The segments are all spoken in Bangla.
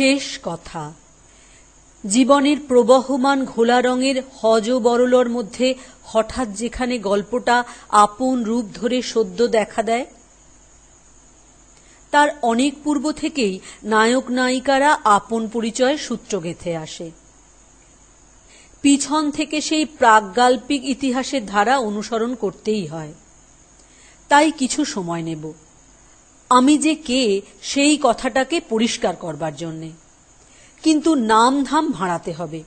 শেষ কথা। জীবনের প্রবহমান ঘোলা রঙের হজ বরলর মধ্যে হঠাৎ যেখানে গল্পটা আপন রূপ ধরে সদ্য দেখা দেয়, তার অনেক পূর্ব থেকেই নায়ক নায়িকারা আপন পরিচয়ের সূত্র গেঁথে আসে। পিছন থেকে সেই প্রাগগাল্পিক ইতিহাসের ধারা অনুসরণ করতেই হয়। তাই কিছু সময় নেব আমি যে কে সেই কথাটাকে পরিষ্কার করবার জন্যে, কিন্তু নাম ধাম ভাঁড়াতে হবে,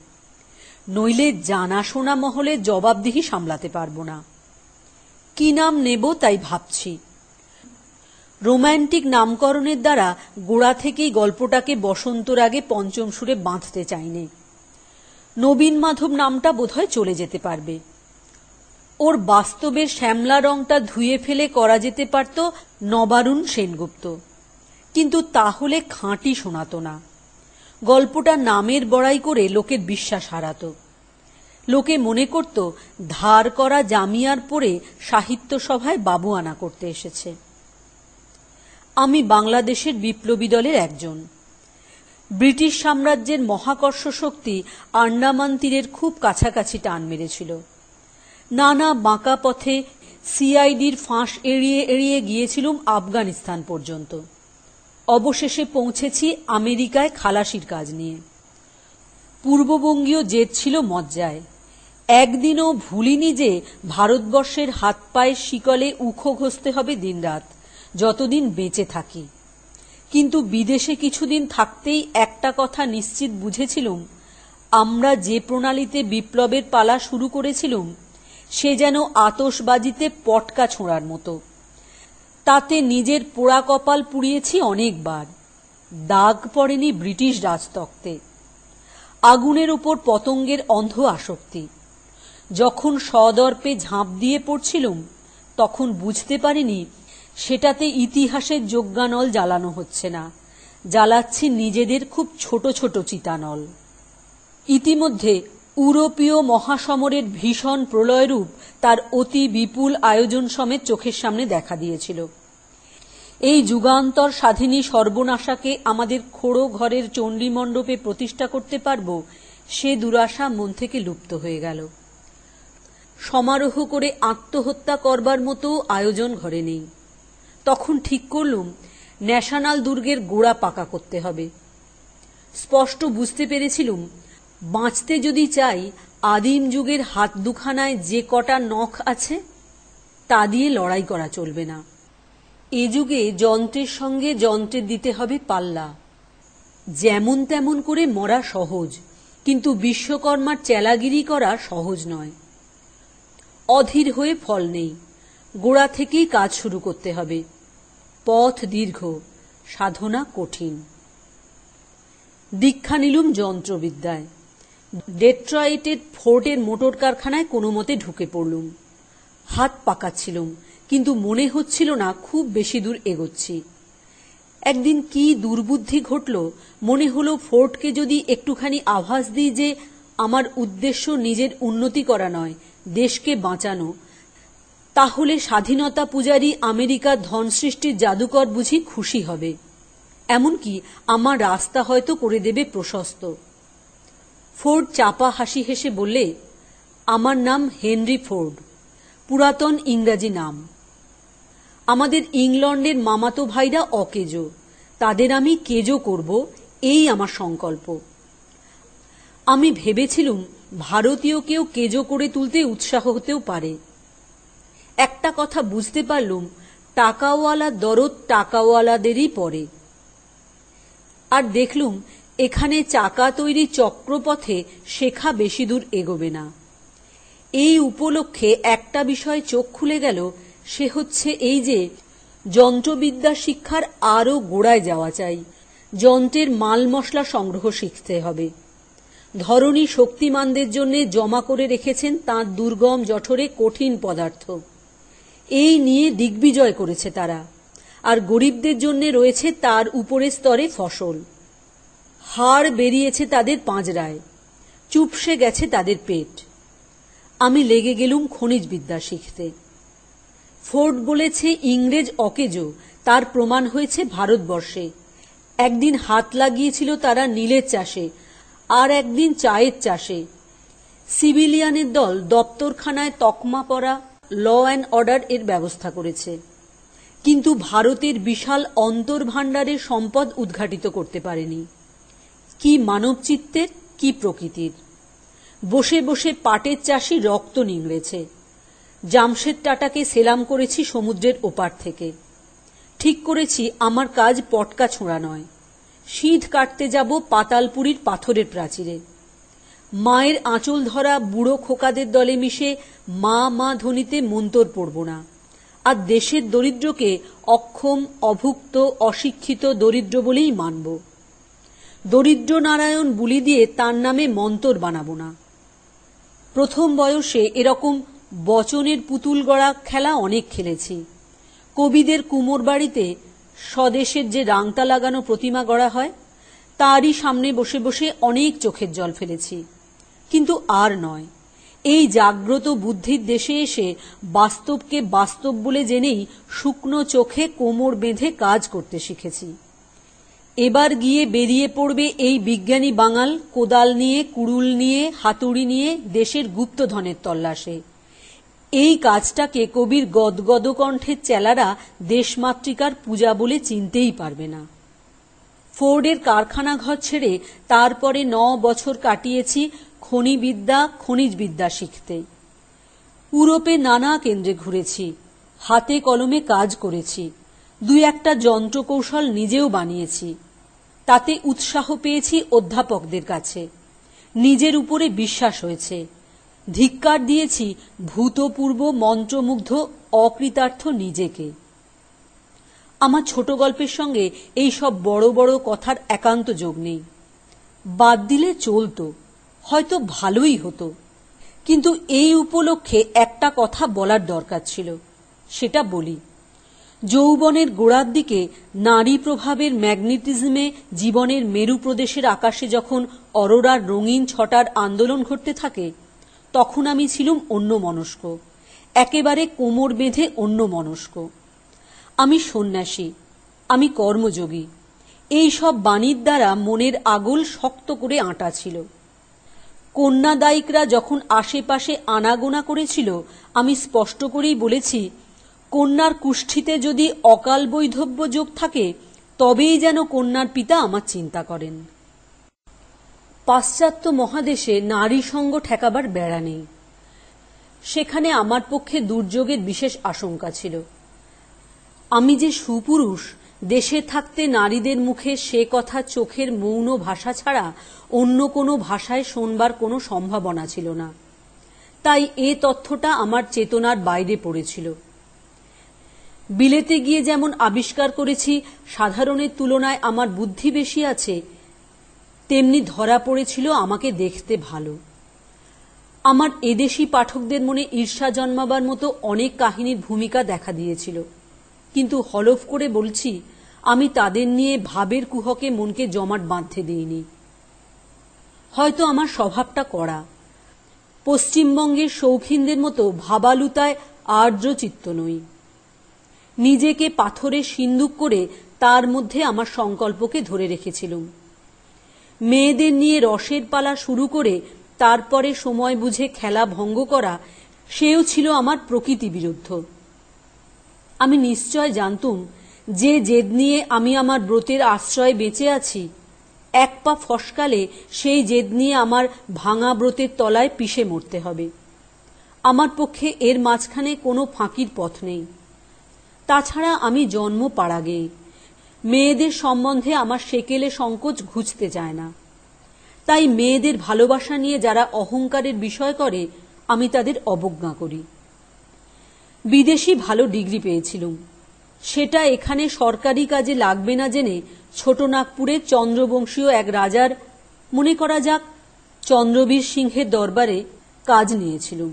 নইলে জানাশোনা মহলে জবাবদিহি সামলাতে পারব না। কি নাম নেব তাই ভাবছি। রোম্যান্টিক নামকরণের দ্বারা গোড়া থেকেই গল্পটাকে বসন্তর আগে পঞ্চম সুরে বাঁধতে চাইনে। নবীন মাধব নামটা বোধহয় চলে যেতে পারবে। ওর বাস্তবের শ্যামলা রংটা ধুয়ে ফেলে করা যেতে পারত নবারুণ সেনগুপ্ত, কিন্তু তাহলে খাঁটি শোনাত না। গল্পটা নামের বড়াই করে লোকের বিশ্বাস হারাত। লোকে মনে করত ধার করা জামিয়ার পরে সাহিত্য সভায় বাবুয়ানা করতে এসেছে। আমি বাংলাদেশের বিপ্লবী দলের একজন। ব্রিটিশ সাম্রাজ্যের মহাকর্ষ শক্তি আন্ডামান তীরের খুব কাছাকাছি টান মেরেছিল। নানা বাঁকা পথে সিআইডির ফাঁস এড়িয়ে এড়িয়ে গিয়েছিলুম আফগানিস্তান পর্যন্ত। অবশেষে পৌঁছেছি আমেরিকায় খালাসির কাজ নিয়ে। পূর্ববঙ্গীয় জেদ ছিল মজ্জায়। একদিনও ভুলিনি যে ভারতবর্ষের হাত পায়ের শিকলে উখো ঘষতে হবে দিনরাত, যতদিন বেঁচে থাকি। কিন্তু বিদেশে কিছুদিন থাকতেই একটা কথা নিশ্চিত বুঝেছিলুম, আমরা যে প্রণালীতে বিপ্লবের পালা শুরু করেছিলুম সে যেন আতশবাজিতে পটকা ছোঁড়ার মতো। তাতে নিজের পোড়া কপাল পুড়িয়েছি অনেকবার, দাগ পড়েনি ব্রিটিশ রাজতক্তে। আগুনের উপর পতঙ্গের অন্ধ আসক্তি। যখন সদর্পে ঝাঁপ দিয়ে পড়ছিলুম তখন বুঝতে পারিনি সেটাতে ইতিহাসের যজ্ঞানল জ্বালানো হচ্ছে না, জ্বালাচ্ছি নিজেদের খুব ছোট ছোট চিতানল। ইতিমধ্যে ইউরোপীয় মহাসমরের ভীষণ প্রলয়রূপ তার অতি বিপুল আয়োজন সমেত চোখের সামনে দেখা দিয়েছিল। এই যুগান্তর স্বাধীনী সর্বনাশাকে আমাদের খোড়ো ঘরের চণ্ডীমণ্ডপে প্রতিষ্ঠা করতে পারব, সে দুরাশা মন থেকে লুপ্ত হয়ে গেল। সমারোহ করে আত্মহত্যা করবার মতো আয়োজন ঘরে নেই। তখন ঠিক করলুম ন্যাশনাল দুর্গের গোড়া পাকা করতে হবে। স্পষ্ট বুঝতে পেরেছিলুম, বাঁচতে যদি চাই আদিম যুগের হাত দুখানায় যে কটা নখ আছে তা দিয়ে লড়াই করা চলবে না। এ যুগে যন্ত্রের সঙ্গে যন্ত্রের দিতে হবে পাল্লা। যেমন তেমন করে মরা সহজ, কিন্তু বিশ্বকর্মার চেলাগিরি করা সহজ নয়। অধীর হয়ে ফল নেই, গোড়া থেকেই কাজ শুরু করতে হবে। পথ দীর্ঘ, সাধনা কঠিন। দীক্ষা নিলুম যন্ত্রবিদ্যায়। ডেট্রয়েটের ফোর্ডের মোটর কারখানায় কোনো মতে ঢুকে পড়লুম। হাত পাকাচ্ছিলুম, কিন্তু মনে হচ্ছিল না খুব বেশি দূর এগোচ্ছি। একদিন কি দুর্বুদ্ধি ঘটল, মনে হলো ফোর্ডকে যদি একটুখানি আভাস দিই যে আমার উদ্দেশ্য নিজের উন্নতি করা নয়, দেশকে বাঁচানো, তাহলে স্বাধীনতা পূজারী আমেরিকার ধন সৃষ্টির জাদুকর বুঝি খুশি হবে, এমনকি আমার রাস্তা হয়তো করে দেবে প্রশস্ত। ফোর্ড চাপা হাসি হেসে বললে, আমার নাম হেনরি ফোর্ড, পুরাতন ইংরাজি নাম। আমাদের ইংল্যান্ডের মামাতো ভাইরা অকেজো, তাদের আমি কেজো করব, এই আমার সংকল্প। আমি ভেবেছিলুম ভারতীয় কেউ কেজো করে তুলতে উৎসাহ হতেও পারে। একটা কথা বুঝতে পারলুম, টাকাওয়ালা দরদ টাকাওয়ালাদেরই পড়ে। আর দেখলুম এখানে চাকা তৈরি চক্রপথে শেখা বেশি দূর এগোবে না। এই উপলক্ষে একটা বিষয় চোখ খুলে গেল, সে হচ্ছে এই যে যন্ত্রবিদ্যা শিক্ষার আরও গোড়ায় যাওয়া চাই। যন্ত্রের মাল মশলা সংগ্রহ শিখতে হবে। ধরণী শক্তিমানদের জন্য জমা করে রেখেছেন তাঁর দুর্গম জঠরে কঠিন পদার্থ, এই নিয়ে দিগ্বিজয় করেছে তারা। আর গরিবদের জন্য রয়েছে তার উপরের স্তরে ফসল। হাড় বেরিয়েছে তাদের পাঁজরায়, চুপসে গেছে তাদের পেট। আমি লেগে গেলুম খনিজ বিদ্যা শিখতে। ফোর্ড বলেছে ইংরেজ অকেজো, তার প্রমাণ হয়েছে ভারতবর্ষে। একদিন হাত লাগিয়েছিল তারা নীলের চাষে, আর একদিন চায়ের চাষে। সিভিলিয়ানের দল দপ্তরখানায় তকমা পরা ল অ্যান্ড অর্ডার এর ব্যবস্থা করেছে, কিন্তু ভারতের বিশাল অন্তর্ভাণ্ডারের সম্পদ উদ্ঘাটিত করতে পারেনি। কি মানবচিত্তের, কি প্রকৃতির! বসে বসে পাটের চাষি রক্ত নিংড়েছে। জামশেদ টাটাকে সেলাম করেছি সমুদ্রের ওপার থেকে। ঠিক করেছি আমার কাজ পটকা ছোঁড়া নয়, শীত কাটতে যাব পাতালপুরীর পাথরের প্রাচীরে। মায়ের আঁচল ধরা বুড়ো খোকাদের দলে মিশে মা মা ধ্বনিতে মন্তর পড়ব না, আর দেশের দরিদ্রকে অক্ষম, অভুক্ত, অশিক্ষিত দরিদ্র বলেই মানব। দরিদ্র নারায়ণ বুলি দিয়ে তার নামে মন্তর বানাবো না। প্রথম বয়সে এরকম বচনের পুতুল গড়া খেলা অনেক খেলেছি। কবিদের কুমোর বাড়িতে স্বদেশের যে রাংতা লাগানো প্রতিমা গড়া হয়, তারই সামনে বসে বসে অনেক চোখের জল ফেলেছি, কিন্তু আর নয়। এই জাগ্রত বুদ্ধির দেশে এসে বাস্তবকে বাস্তব বলে জেনেই শুকনো চোখে কোমর বেঁধে কাজ করতে শিখেছি। এবার গিয়ে বেরিয়ে পড়বে এই বিজ্ঞানী বাঙাল কোদাল নিয়ে, কুড়ুল নিয়ে, হাতুড়ি নিয়ে দেশের গুপ্তধনের তল্লাশে। এই কাজটাকে কবির গদগদ কণ্ঠের চেলারা দেশমাতৃকার পূজা বলে চিনতেই পারবে না। ফোর্ডের কারখানা ঘর ছেড়ে তারপরে 9 বছর কাটিয়েছি খনিবিদ্যা, খনিজবিদ্যা শিখতে। ইউরোপে নানা কেন্দ্রে ঘুরেছি, হাতে কলমে কাজ করেছি, 2-1টা যন্ত্রকৌশল নিজেও বানিয়েছি। তাতে উৎসাহ পেয়েছি অধ্যাপকদের কাছে, নিজের উপরে বিশ্বাস হয়েছে। ধিক্কার দিয়েছি ভূতপূর্ব মন্ত্রমুগ্ধ অকৃতার্থ নিজেকে। আমার ছোট গল্পের সঙ্গে এই সব বড় বড় কথার একান্ত যোগ নেই। বাদ দিলে চলতো, হয়তো ভালোই হতো, কিন্তু এই উপলক্ষে একটা কথা বলার দরকার ছিল, সেটা বলি। যৌবনের গোড়ার দিকে নারী প্রভাবের ম্যাগনেটিজমে জীবনের মেরু প্রদেশের আকাশে যখন অরোরার রঙিন ছটার আন্দোলন ঘটতে থাকে, তখন আমি ছিলুম অন্যমনস্ক, একেবারে কোমর বেঁধে অন্যমনস্ক। আমি সন্ন্যাসী, আমি কর্মযোগী। এই সব বাণীর দ্বারা মনের আগল শক্ত করে আঁটা ছিল। কন্যাদায়িকরা যখন আশেপাশে আনাগোনা করেছিল, আমি স্পষ্ট করেই বলেছি, কন্যার কুষ্ঠিতে যদি অকাল বৈধব্য যোগ থাকে, তবেই যেন কন্যার পিতা আমার চিন্তা করেন। পাশ্চাত্য মহাদেশে নারী সঙ্গ ঠেকাবার বেড়া নেই। সেখানে আমার পক্ষে দুর্যোগের বিশেষ আশঙ্কা ছিল। আমি যে সুপুরুষ, দেশে থাকতে নারীদের মুখে সে কথা চোখের মৌন ভাষা ছাড়া অন্য কোনো ভাষায় শোনবার কোনো সম্ভাবনা ছিল না। তাই এ তথ্যটা আমার চেতনার বাইরে পড়েছিল। বিলেতে গিয়ে যেমন আবিষ্কার করেছি সাধারণের তুলনায় আমার বুদ্ধি বেশি আছে, তেমনি ধরা পড়েছিল আমাকে দেখতে ভালো। আমার এদেশী পাঠকদের মনে ঈর্ষা জন্মাবার মতো অনেক কাহিনীর ভূমিকা দেখা দিয়েছিল, কিন্তু হলফ করে বলছি, আমি তাদের নিয়ে ভাবের কুহকে মনকে জমাট বাঁধতে দিইনি। হয়তো আমার স্বভাবটা কড়া, পশ্চিমবঙ্গের শৌখিনদের মতো ভাবালুতায় আর্দ্র চিত্ত নই। নিজেকে পাথরে সিন্দুক করে তার মধ্যে আমার সংকল্পকে ধরে রেখেছিলুম। মেয়েদের নিয়ে রসের পালা শুরু করে তারপরে সময় বুঝে খেলা ভঙ্গ করা, সেও ছিল আমার প্রকৃতি বিরুদ্ধ। আমি নিশ্চয় জানতুম যে জেদ নিয়ে আমি আমার ব্রতের আশ্রয়ে বেঁচে আছি, এক পা ফসকালে সেই জেদ নিয়ে আমার ভাঙা ব্রতের তলায় পিষে মরতে হবে। আমার পক্ষে এর মাঝখানে কোনো ফাঁকির পথ নেই। তাছাড়া আমি জন্ম পাড়াগে, মেয়েদের সম্বন্ধে আমার সেকেলে সংকোচ ঘুচতে চায় না। তাই মেয়েদের ভালোবাসা নিয়ে যারা অহংকারের বিষয় করে, আমি তাদের অবজ্ঞা করি। বিদেশি ভালো ডিগ্রি পেয়েছিলুম, সেটা এখানে সরকারি কাজে লাগবে না জেনে ছোটনাগপুরের চন্দ্রবংশীয় এক রাজার, মনে করা যাক চন্দ্রবীর সিংহের দরবারে কাজ নিয়েছিলুম।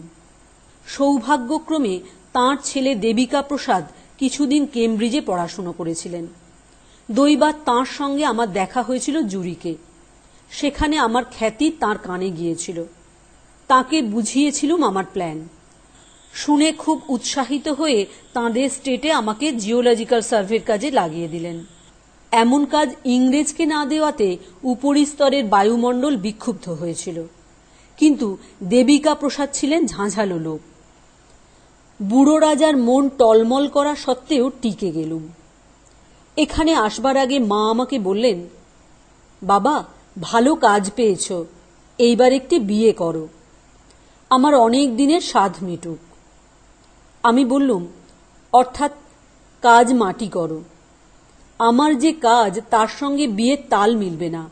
সৌভাগ্যক্রমে তাঁর ছেলে দেবিকা প্রসাদ কিছুদিন কেমব্রিজে পড়াশুনো করেছিলেন। দৈবাৎ তাঁর সঙ্গে আমার দেখা হয়েছিল জুরিকে। সেখানে আমার খ্যাতি তাঁর কানে গিয়েছিল। তাঁকে বুঝিয়েছিলুম আমার প্ল্যান। শুনে খুব উৎসাহিত হয়ে তাঁদের স্টেটে আমাকে জিওলজিক্যাল সার্ভের কাজে লাগিয়ে দিলেন। এমন কাজ ইংরেজকে না দেওয়াতে উপরিস্তরের বায়ুমণ্ডল বিক্ষুব্ধ হয়েছিল, কিন্তু দেবিকা প্রসাদ ছিলেন ঝাঁঝালো লোক। বুড়ো রাজার মন টলমল করা সত্ত্বেও টিকে গেলুম। এখানে আসবার আগে মা আমাকে বললেন, বাবা, ভালো কাজ পেয়েছ, এইবার একটি বিয়ে করো, আমার অনেক দিনের সাধ মিটুক। আমি বললুম, অর্থাৎ কাজ মাটি করো। আমার যে কাজ তার সঙ্গে বিয়ের তাল মিলবে না।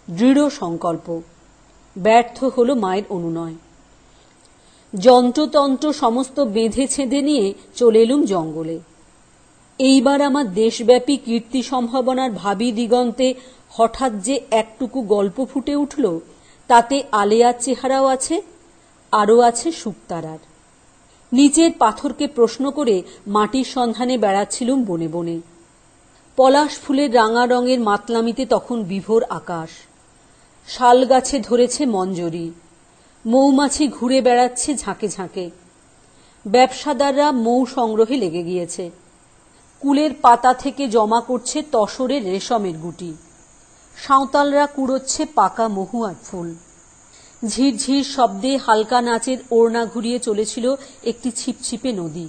দৃঢ় সংকল্প। ব্যর্থ হল মায়ের অনুনয়। যন্ত্রতন্ত্র সমস্ত বেঁধে ছেঁধে নিয়ে চলে এলুম জঙ্গলে। এইবার আমার দেশব্যাপী কীর্তি সম্ভাবনার ভাবী দিগন্তে হঠাৎ যে একটুকু গল্প ফুটে উঠল, তাতে আলেয়ার চেহারাও আছে, আরও আছে শুকতারার। নিচের পাথরকে প্রশ্ন করে মাটির সন্ধানে বেড়াচ্ছিলুম বনে বনে। পলাশ ফুলের রাঙা রঙের মাতলামিতে তখন বিভোর আকাশ। শাল গাছে ধরেছে মঞ্জরি, মৌমাছি ঘুরে বেড়াচ্ছে ঝাঁকে ঝাঁকে। ব্যবসাদাররা মৌ সংগ্রহে লেগে গিয়েছে। কুলের পাতা থেকে জমা করছে তসরের রেশমের গুটি। সাঁওতালরা কুড়োচ্ছে পাকা মহুয়ার ফুল। ঝিরঝির শব্দে হালকা নাচের ওড়না ঘুরিয়ে চলেছিল একটি ছিপছিপে নদী।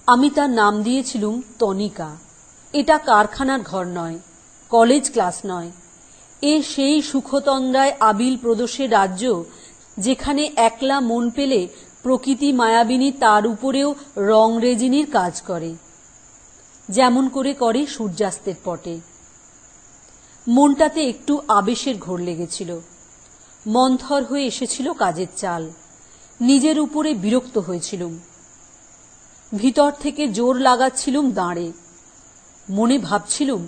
আমি তার নাম দিয়েছিলুম তনিকা। এটা কারখানার ঘর নয়, কলেজ ক্লাস নয়। এ সেই সুখতন্দ্রায় আবিল প্রদোষের রাজ্য, যেখানে একলা মন পেলে প্রকৃতি মায়াবিনী তার উপরেও রংরেজিনির কাজ করে, যেমন করে করে সূর্যাস্তের পটে। মনটাতে একটু আবেশের ঘোর লেগেছিল। মন্থর হয়ে এসেছিল কাজের চাল। নিজের উপরে বিরক্ত হয়েছিলুম। ভিতর থেকে জোর লাগাচ্ছিলুম দাঁড়ে। মনে ভাবছিলুম,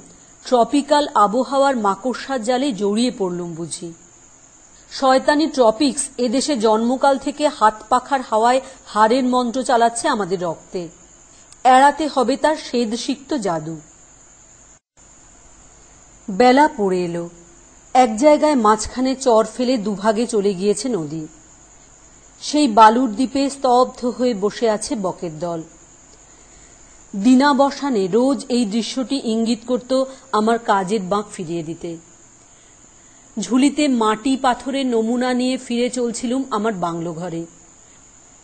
ট্রপিক্যাল আবহাওয়ার মাকড়সার জালে জড়িয়ে পড়লুম বুঝি। শয়তানি ট্রপিক্স এদেশে জন্মকাল থেকে হাত পাখার হাওয়ায় হাড়ের মন্ত্র চালাচ্ছে আমাদের রক্তে। এড়াতে হবে তার সেদসিক্ত জাদু। বেলা পড়ে এলো। এক জায়গায় মাঝখানে চর ফেলে দুভাগে চলে গিয়েছে নদী। সেই বালুর দ্বীপে স্তব্ধ হয়ে বসে আছে বকের দল। দিনাবসানে রোজ এই দৃশ্যটি ইঙ্গিত করত আমার কাজের বাঁক ফিরিয়ে দিতে। ঝুলিতে মাটি পাথরের নমুনা নিয়ে ফিরে চলছিলুম আমার বাংলো ঘরে।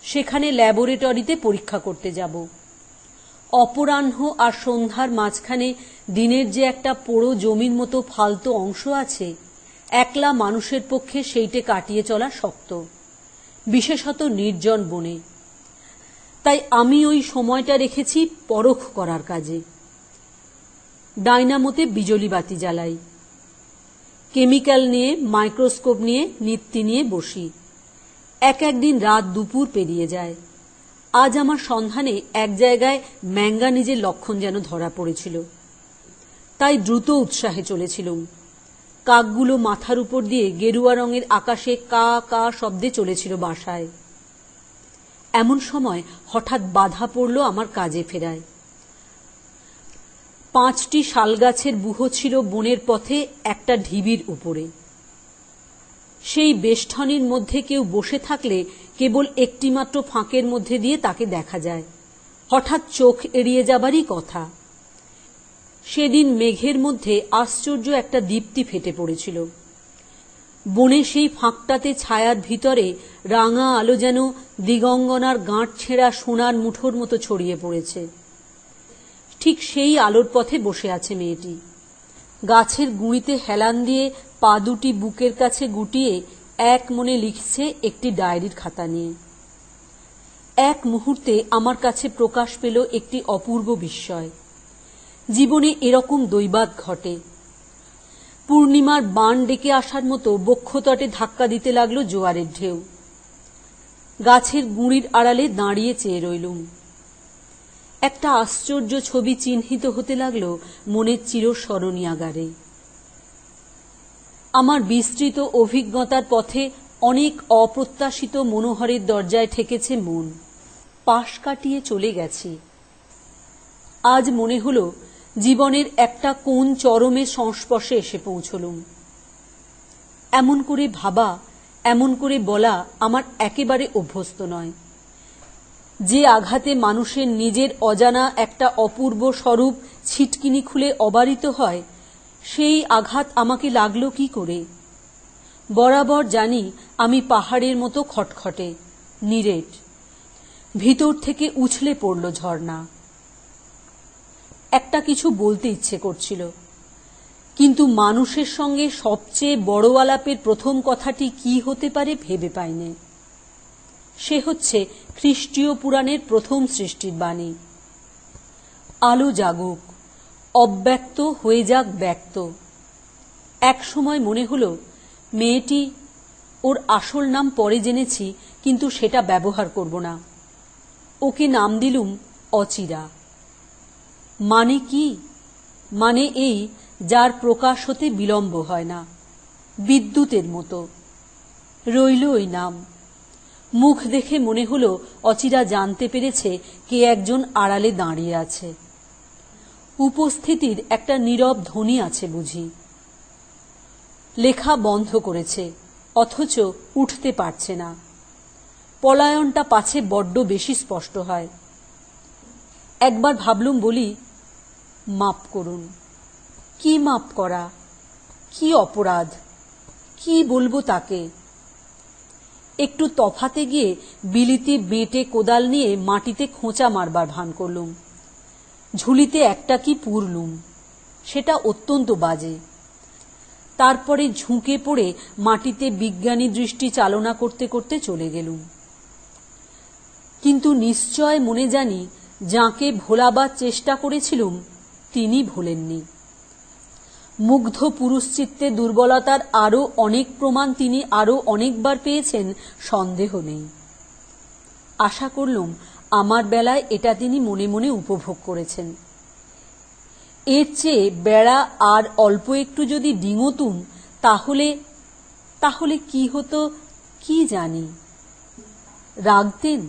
সেখানে ল্যাবরেটরিতে পরীক্ষা করতে যাব। অপরাহ্ন আর সন্ধ্যার মাঝখানে দিনের যে একটা পোড়ো জমির মতো ফালতু অংশ আছে, একলা মানুষের পক্ষে সেইটে কাটিয়ে চলা শক্ত, বিশেষত নির্জন বনে। তাই আমি ওই সময়টা রেখেছি পরখ করার কাজে। ডাইনামোতে বিজলি বাতি জ্বালাই। কেমিক্যাল নিয়ে, মাইক্রোস্কোপ নিয়ে, নিত্যি নিয়ে বসি। এক একদিন রাত দুপুর পেরিয়ে যায়। আজ আমার সন্ধানে এক জায়গায় ম্যাঙ্গানিজের লক্ষণ যেন ধরা পড়েছিল। তাই দ্রুত উৎসাহে চলেছিলুম। কাকগুলো মাথার উপর দিয়ে গেরুয়া রঙের আকাশে কা কা শব্দে চলেছিল বাসায়। এমন সময় হঠাৎ বাধা পড়ল আমার কাজে ফেরায়। 5টি শালগাছের বুহ ছিল বনের পথে একটা ঢিবির উপরে। সেই বেষ্টনীর মধ্যে কেউ বসে থাকলে কেবল একটিমাত্র ফাঁকের মধ্যে দিয়ে তাকে দেখা যায়। হঠাৎ চোখ এড়িয়ে যাবারই কথা। সেদিন মেঘের মধ্যে আশ্চর্য একটা দীপ্তি ফেটে পড়েছিল। বনে সেই ফাঁকটাতে ছায়ার ভিতরে রাঙা আলো যেন দিগঙ্গনার গাঁট ছেঁড়া সোনার মুঠোর মতো ছড়িয়ে পড়েছে। ঠিক সেই আলোর পথে বসে আছে মেয়েটি। গাছের গুঁড়িতে হেলান দিয়ে পা দুটি বুকের কাছে গুটিয়ে এক মনে লিখছে একটি ডায়েরির খাতা নিয়ে। এক মুহূর্তে আমার কাছে প্রকাশ পেল একটি অপূর্ব বিস্ময়। জীবনে এরকম দৈবাৎ ঘটে। পূর্ণিমার বান ডেকে আসার মতো বক্ষতটে ধাক্কা দিতে লাগলো জোয়ারের ঢেউ। গাছের গুঁড়ির আড়ালে দাঁড়িয়ে চেয়ে রইলুম। একটা আশ্চর্য ছবি চিহ্নিত হতে লাগলো মনের চিরস্মরণীয়াগারে। আমার বিস্তৃত অভিজ্ঞতার পথে অনেক অপ্রত্যাশিত মনোহরের দরজায় ঠেকেছে মন। পাশ কাটিয়ে চলে গেছি। আজ মনে হলো জীবনের একটা কোন চরমের সংস্পর্শে এসে পৌঁছলুম। এমন করে ভাবা, এমন করে বলা আমার একেবারে অভ্যস্ত নয়। যে আঘাতে মানুষের নিজের অজানা একটা অপূর্ব স্বরূপ ছিটকিনি খুলে অবারিত হয়, সেই আঘাত আমাকে লাগলো কি করে? বরাবর জানি আমি পাহাড়ের মতো খটখটে, নিরেট। ভিতর থেকে উছলে পড়ল ঝর্ণা। একটা কিছু বলতে ইচ্ছে করছিল, কিন্তু মানুষের সঙ্গে সবচেয়ে বড় আলাপের প্রথম কথাটি কি হতে পারে ভেবে পাইনি। সে হচ্ছে খ্রিস্টীয় পুরাণের প্রথম সৃষ্টির বাণী। আলো জাগুক, অব্যক্ত হয়ে যাক ব্যক্ত। এক সময় মনে হলো মেয়েটি, ওর আসল নাম পরে জেনেছি, কিন্তু সেটা ব্যবহার করব না। ওকে নাম দিলুম অচিরা। মানে কি? মানে এই, যার প্রকাশ হতে বিলম্ব হয় না, বিদ্যুতের মতো। রইল ওই নাম। মুখ দেখে মনে হলো অচিরা জানতে পেরেছে কে একজন আড়ালে দাঁড়িয়ে আছে। উপস্থিতির একটা নীরব ধ্বনি আছে বুঝি। লেখা বন্ধ করেছে, অথচ উঠতে পারছে না। পলায়নটা পাছে বড্ড বেশি স্পষ্ট হয়। একবার ভাবলুম বলি, মাপ করুন। কি মাপ করা? কি অপরাধ? কি বলবো তাকে? একটু তফাতে গিয়ে বিলিতি বেঁটে কোদাল নিয়ে মাটিতে খোঁচা মারবার ভান করলুম। ঝুলিতে একটা কি পুরলুম, সেটা অত্যন্ত বাজে। তারপরে ঝুঁকে পড়ে মাটিতে বিজ্ঞানী দৃষ্টি চালনা করতে করতে চলে গেলুম। কিন্তু নিশ্চয় মনে জানি, যাকে ভোলাবার চেষ্টা করেছিলুম তিনি ভোলেননি। মুগ্ধ পুরুষচিত্তে দুর্বলতার আরও অনেক প্রমাণ তিনি আরও অনেকবার পেয়েছেন, সন্দেহ নেই। আশা করলুম আমার বেলায় এটা তিনি মনে মনে উপভোগ করেছেন। এর চেয়ে বেড়া আর অল্প একটু যদি ডিঙোতুম, তাহলে কি হতো কি জানি। রাগতেন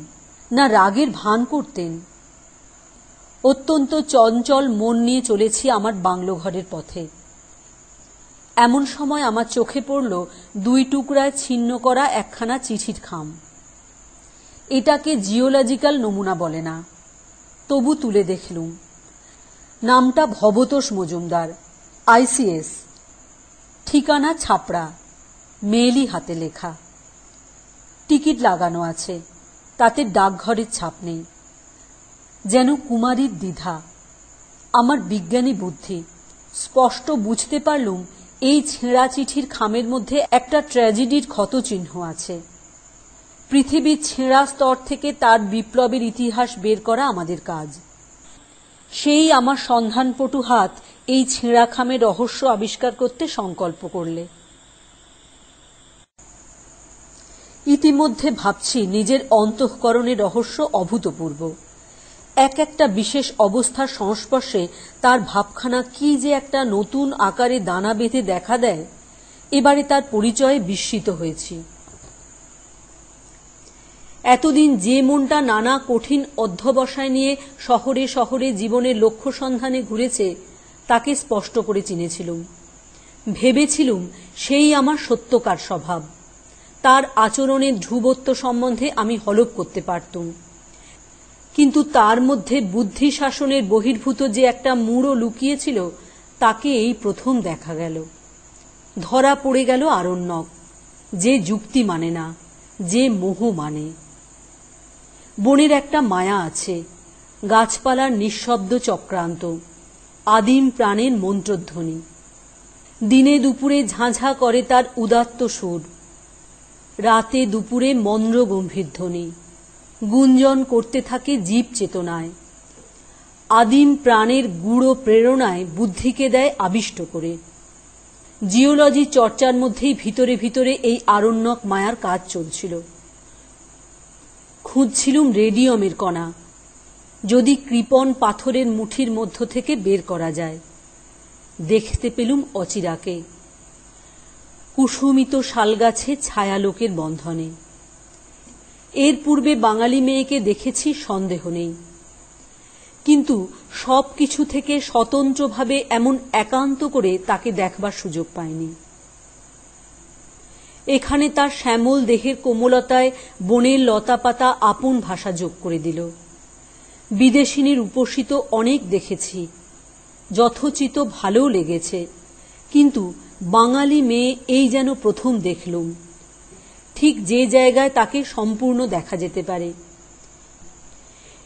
না রাগের ভান করতেন? অত্যন্ত চঞ্চল মন নিয়ে চলেছি আমার বাংলো ঘরের পথে। এমন সময় আমার চোখে পড়ল 2 টুকরায় ছিন্ন করা একখানা চিঠির খাম। এটাকে জিওলজিক্যাল নমুনা বলে না, তবু তুলে দেখলুম। নামটা ভবতোষ মজুমদার, ICS। ঠিকানা ছাপড়া, মেয়েলি হাতে লেখা। টিকিট লাগানো আছে, তাতে ডাকঘরের ছাপ নেই। যেন কুমারীর দ্বিধা। আমার বিজ্ঞানী বুদ্ধি স্পষ্ট বুঝতে পারলুম এই ছেঁড়া চিঠির খামের মধ্যে একটা ট্র্যাজেডির ক্ষতচিহ্ন আছে। পৃথিবীর ছেঁড়া স্তর থেকে তার বিপ্লবের ইতিহাস বের করা আমাদের কাজ। সেই আমার সন্ধানপটু হাত এই ছেঁড়া খামের রহস্য আবিষ্কার করতে সংকল্প করলে। ইতিমধ্যে ভাবছি নিজের অন্তঃকরণের রহস্য অভূতপূর্ব। একটা বিশেষ অবস্থার সংস্পর্শে তার ভাবখানা কি যে একটা নতুন আকারে দানা বেঁধে দেখা দেয়, এবারে তার পরিচয়ে বিস্মিত হয়েছি। এতদিন যে মনটা নানা কঠিন অধ্যবসায় নিয়ে শহরে শহরে জীবনের লক্ষ্য সন্ধানে ঘুরেছে, তাকে স্পষ্ট করে চিনেছিলুম। ভেবেছিলুম সেই আমার সত্যকার স্বভাব। তার আচরণের ধ্রুবত্ব সম্বন্ধে আমি হলফ করতে পারতুম। কিন্তু তার মধ্যে বুদ্ধি শাসনের বহির্ভূত যে একটা মূঢ় লুকিয়েছিল, তাকে এই প্রথম দেখা গেল। ধরা পড়ে গেল আরণ্যক, যে যুক্তি মানে না, যে মোহ মানে। বনের একটা মায়া আছে, গাছপালার নিঃশব্দ চক্রান্ত, আদিম প্রাণের মন্ত্রধ্বনি। দিনে দুপুরে ঝাঁঝা করে তার উদাত্ত সুর, রাতে দুপুরে মন্দ্র গম্ভীর ধ্বনি গুঞ্জন করতে থাকে জীব চেতনায়। আদিম প্রাণের গূঢ় প্রেরণায় বুদ্ধিকে দেয় আবিষ্ট করে। জিওলজি চর্চার মধ্যেই ভিতরে ভিতরে এই আরণ্যক মায়ার কাজ চলছিল। খুঁজছিলুম রেডিয়ামের কণা, যদি কৃপণ পাথরের মুঠির মধ্য থেকে বের করা যায়। দেখতে পেলুম অচিরাকে, কুসুমিত শালগাছে ছায়ালোকের বন্ধনে। এর পূর্বে বাঙালি মেয়েকে দেখেছি, সন্দেহ নেই, কিন্তু সব কিছু থেকে স্বতন্ত্রভাবে এমন একান্ত করে তাকে দেখবার সুযোগ পাইনি। এখানে তার শ্যামল দেহের কোমলতায় বনের লতাপাতা আপন ভাষা যোগ করে দিল। বিদেশিনীর রূপসী তো অনেক দেখেছি, যথোচিত ভালোও লেগেছে, কিন্তু বাঙালি মেয়ে এই যেন প্রথম দেখলুম। ঠিক যে জায়গায় তাকে সম্পূর্ণ দেখা যেতে পারে।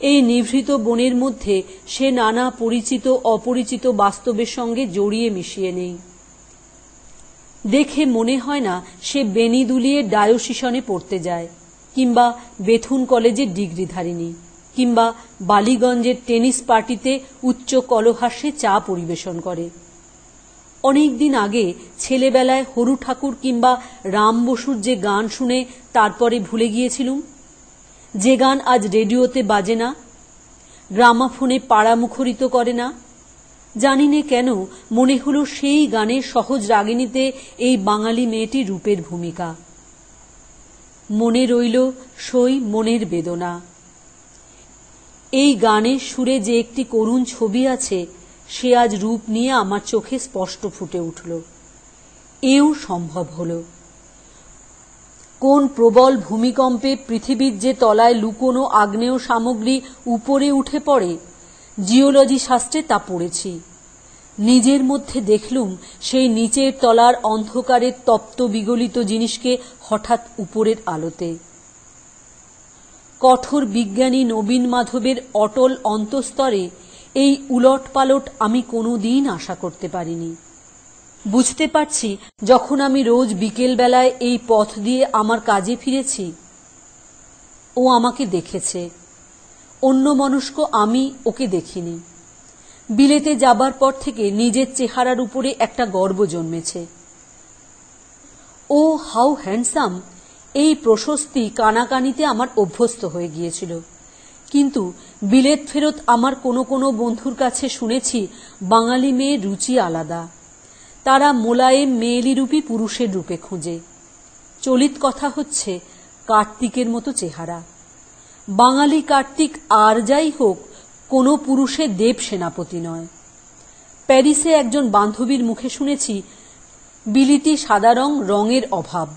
এই নিভৃত বনের মধ্যে সে নানা পরিচিত অপরিচিত বাস্তবের সঙ্গে জড়িয়ে মিশিয়ে নেই। দেখে মনে হয় না সে বেনি দুলিয়ে ডায়োসিসনে পড়তে যায়, কিংবা বেথুন কলেজের ডিগ্রিধারিণী, কিংবা বালিগঞ্জের টেনিস পার্টিতে উচ্চ কলহাস্যে চা পরিবেশন করে। অনেকদিন আগে ছেলেবেলায় হরু ঠাকুর কিংবা রাম বসুর যে গান শুনে তারপরে ভুলে গিয়েছিলুম, যে গান আজ রেডিওতে বাজে না, গ্রামাফোনে পাড়া মুখরিত করে না, জানি নে কেন মনে হলো সেই গানের সহজ রাগিণীতে এই বাঙালি মেয়েটির রূপের ভূমিকা। মনে রইল সই মনের বেদনা। এই গানের সুরে যে একটি করুণ ছবি আছে, সে আজ রূপ নিয়ে আমার চোখে স্পষ্ট ফুটে উঠল। এও সম্ভব হল। কোন প্রবল ভূমিকম্পে পৃথিবীর যে তলায় লুকোনো আগ্নেয় সামগ্রী উপরে উঠে পড়ে, জিওলজি শাস্ত্রে তা পড়েছি। নিজের মধ্যে দেখলুম সেই নিচের তলার অন্ধকারের তপ্ত বিগলিত জিনিসকে হঠাৎ উপরের আলোতে। কঠোর বিজ্ঞানী নবীন মাধবের অটল অন্তস্তরে এই উলট পালট আমি কোনোদিন আশা করতে পারিনি। বুঝতে পারছি, যখন আমি রোজ বিকেল বেলায় এই পথ দিয়ে আমার কাজে ফিরেছি, ও আমাকে দেখেছে। অন্যমনস্ক আমি ওকে দেখিনি। বিলেতে যাবার পর থেকে নিজের চেহারার উপরে একটা গর্ব জন্মেছে। ও হাউ হ্যান্ডসাম, এই প্রশস্তি কানাকানিতে আমার অভ্যস্ত হয়ে গিয়েছিল। কিন্তু বিলেত ফেরত আমার কোনো কোনো বন্ধুর কাছে শুনেছি বাঙালি মেয়ের রুচি আলাদা। তারা মোলায়েম মেয়েলিরূপী পুরুষের রূপে খোঁজে। চলিত কথা হচ্ছে কার্তিকের মতো চেহারা। বাঙালি কার্তিক আর যাই হোক, কোনো পুরুষের দেব সেনাপতি নয়। প্যারিসে একজন বান্ধবীর মুখে শুনেছি বিলিতি সাদা রঙের অভাব।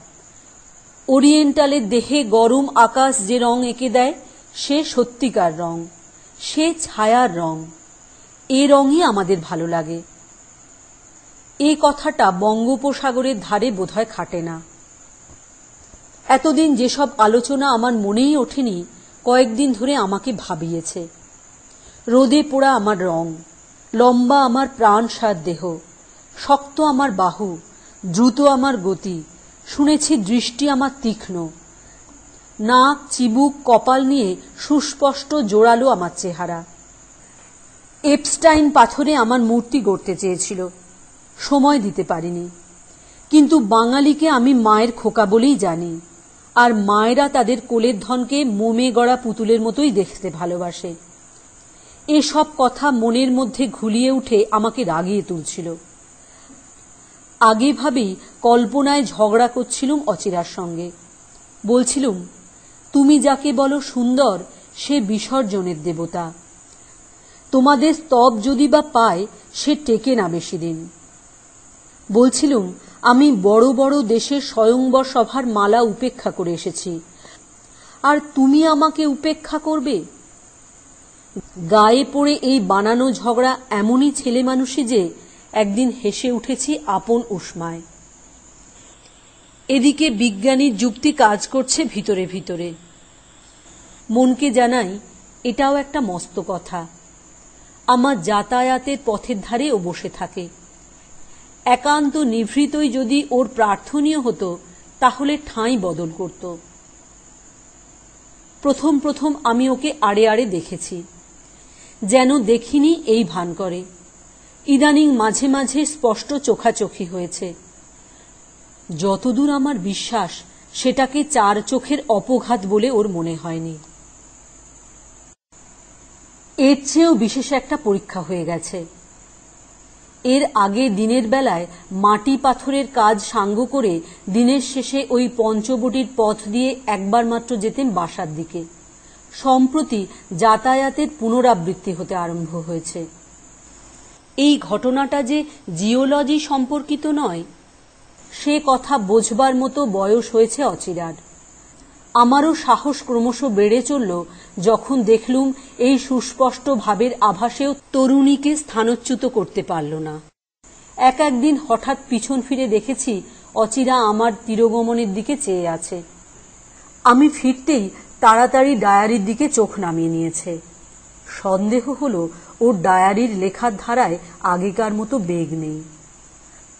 ওরিয়েন্টালের দেহে গরম আকাশ যে রং এঁকে দেয়, সে সত্যিকার রং, সে ছায়ার রং। এ রঙই আমাদের ভালো লাগে। এ কথাটা বঙ্গোপসাগরের ধারে বোধহয় খাটে না। এতদিন যেসব আলোচনা আমার মনেই ওঠেনি, কয়েকদিন ধরে আমাকে ভাবিয়েছে। রোদে পোড়া আমার রং, লম্বা আমার প্রাণসার দেহ, শক্ত আমার বাহু, দ্রুত আমার গতি, শুনেছি দৃষ্টি আমার তীক্ষ্ণ, নাক চিবুক কপাল নিয়ে সুস্পষ্ট জোরালো আমার চেহারা। এপস্টাইন পাথরে আমার মূর্তি গড়তে চেয়েছিল, সময় দিতে পারিনি। কিন্তু বাঙালিকে আমি মায়ের খোকা বলেই জানি, আর মায়েরা তাদের কোলের ধনকে মোমে গড়া পুতুলের মতোই দেখতে ভালোবাসে। এসব কথা মনের মধ্যে ঘুলিয়ে উঠে আমাকে রাগিয়ে তুলছিল। আগে ভাবেই কল্পনায় ঝগড়া করছিলুম অচিরার সঙ্গে। বলছিলুম, তুমি যাকে বলো সুন্দর, সে বিসর্জনের দেবতা। তোমাদের স্তব যদি বা পায়, সে টেকে না বেশি দিন। বলছিলুম, আমি বড় বড় দেশের স্বয়ংবর সভার মালা উপেক্ষা করে এসেছি, আর তুমি আমাকে উপেক্ষা করবে? গায়ে পড়ে এই বানানো ঝগড়া এমনই ছেলে মানুষই যে একদিন হেসে উঠেছি আপন উষ্মায়। এদিকে বিজ্ঞানীর যুক্তি কাজ করছে ভিতরে ভিতরে। মনকে জানাই, এটাও একটা মস্ত কথা। আমার যাতায়াতের পথের ধারে ও বসে থাকে। একান্ত নিভৃতই যদি ওর প্রার্থনীয় হতো, তাহলে ঠাঁই বদল করত। প্রথম প্রথম আমি ওকে আড়ে আড়ে দেখেছি, যেন দেখিনি এই ভান করে। ইদানিং মাঝে মাঝে স্পষ্ট চোখাচোখি হয়েছে। যতদূর আমার বিশ্বাস, সেটাকে চার চোখের অপঘাত বলে ওর মনে হয়নি। এর চেয়েও বিশেষ একটা পরীক্ষা হয়ে গেছে। এর আগে দিনের বেলায় মাটি পাথরের কাজ সাঙ্গ করে দিনের শেষে ওই পঞ্চবটির পথ দিয়ে একবার মাত্র যেতেন বাসার দিকে। সম্প্রতি যাতায়াতের পুনরাবৃত্তি হতে আরম্ভ হয়েছে। এই ঘটনাটা যে জিওলজি সম্পর্কিত নয়, সে কথা বোঝবার মতো বয়স হয়েছে অচিরার। আমারও সাহস ক্রমশ বেড়ে চলল যখন দেখলুম এই সুস্পষ্ট ভাবের আভাসেও তরুণীকে স্থানচ্যুত করতে পারল না। একদিন হঠাৎ পিছন ফিরে দেখেছি অচিরা আমার তিরোগমনের দিকে চেয়ে আছে। আমি ফিরতেই তাড়াতাড়ি ডায়ারির দিকে চোখ নামিয়ে নিয়েছে। সন্দেহ হলো ওর ডায়ারির লেখার ধারায় আগেকার মতো বেগ নেই।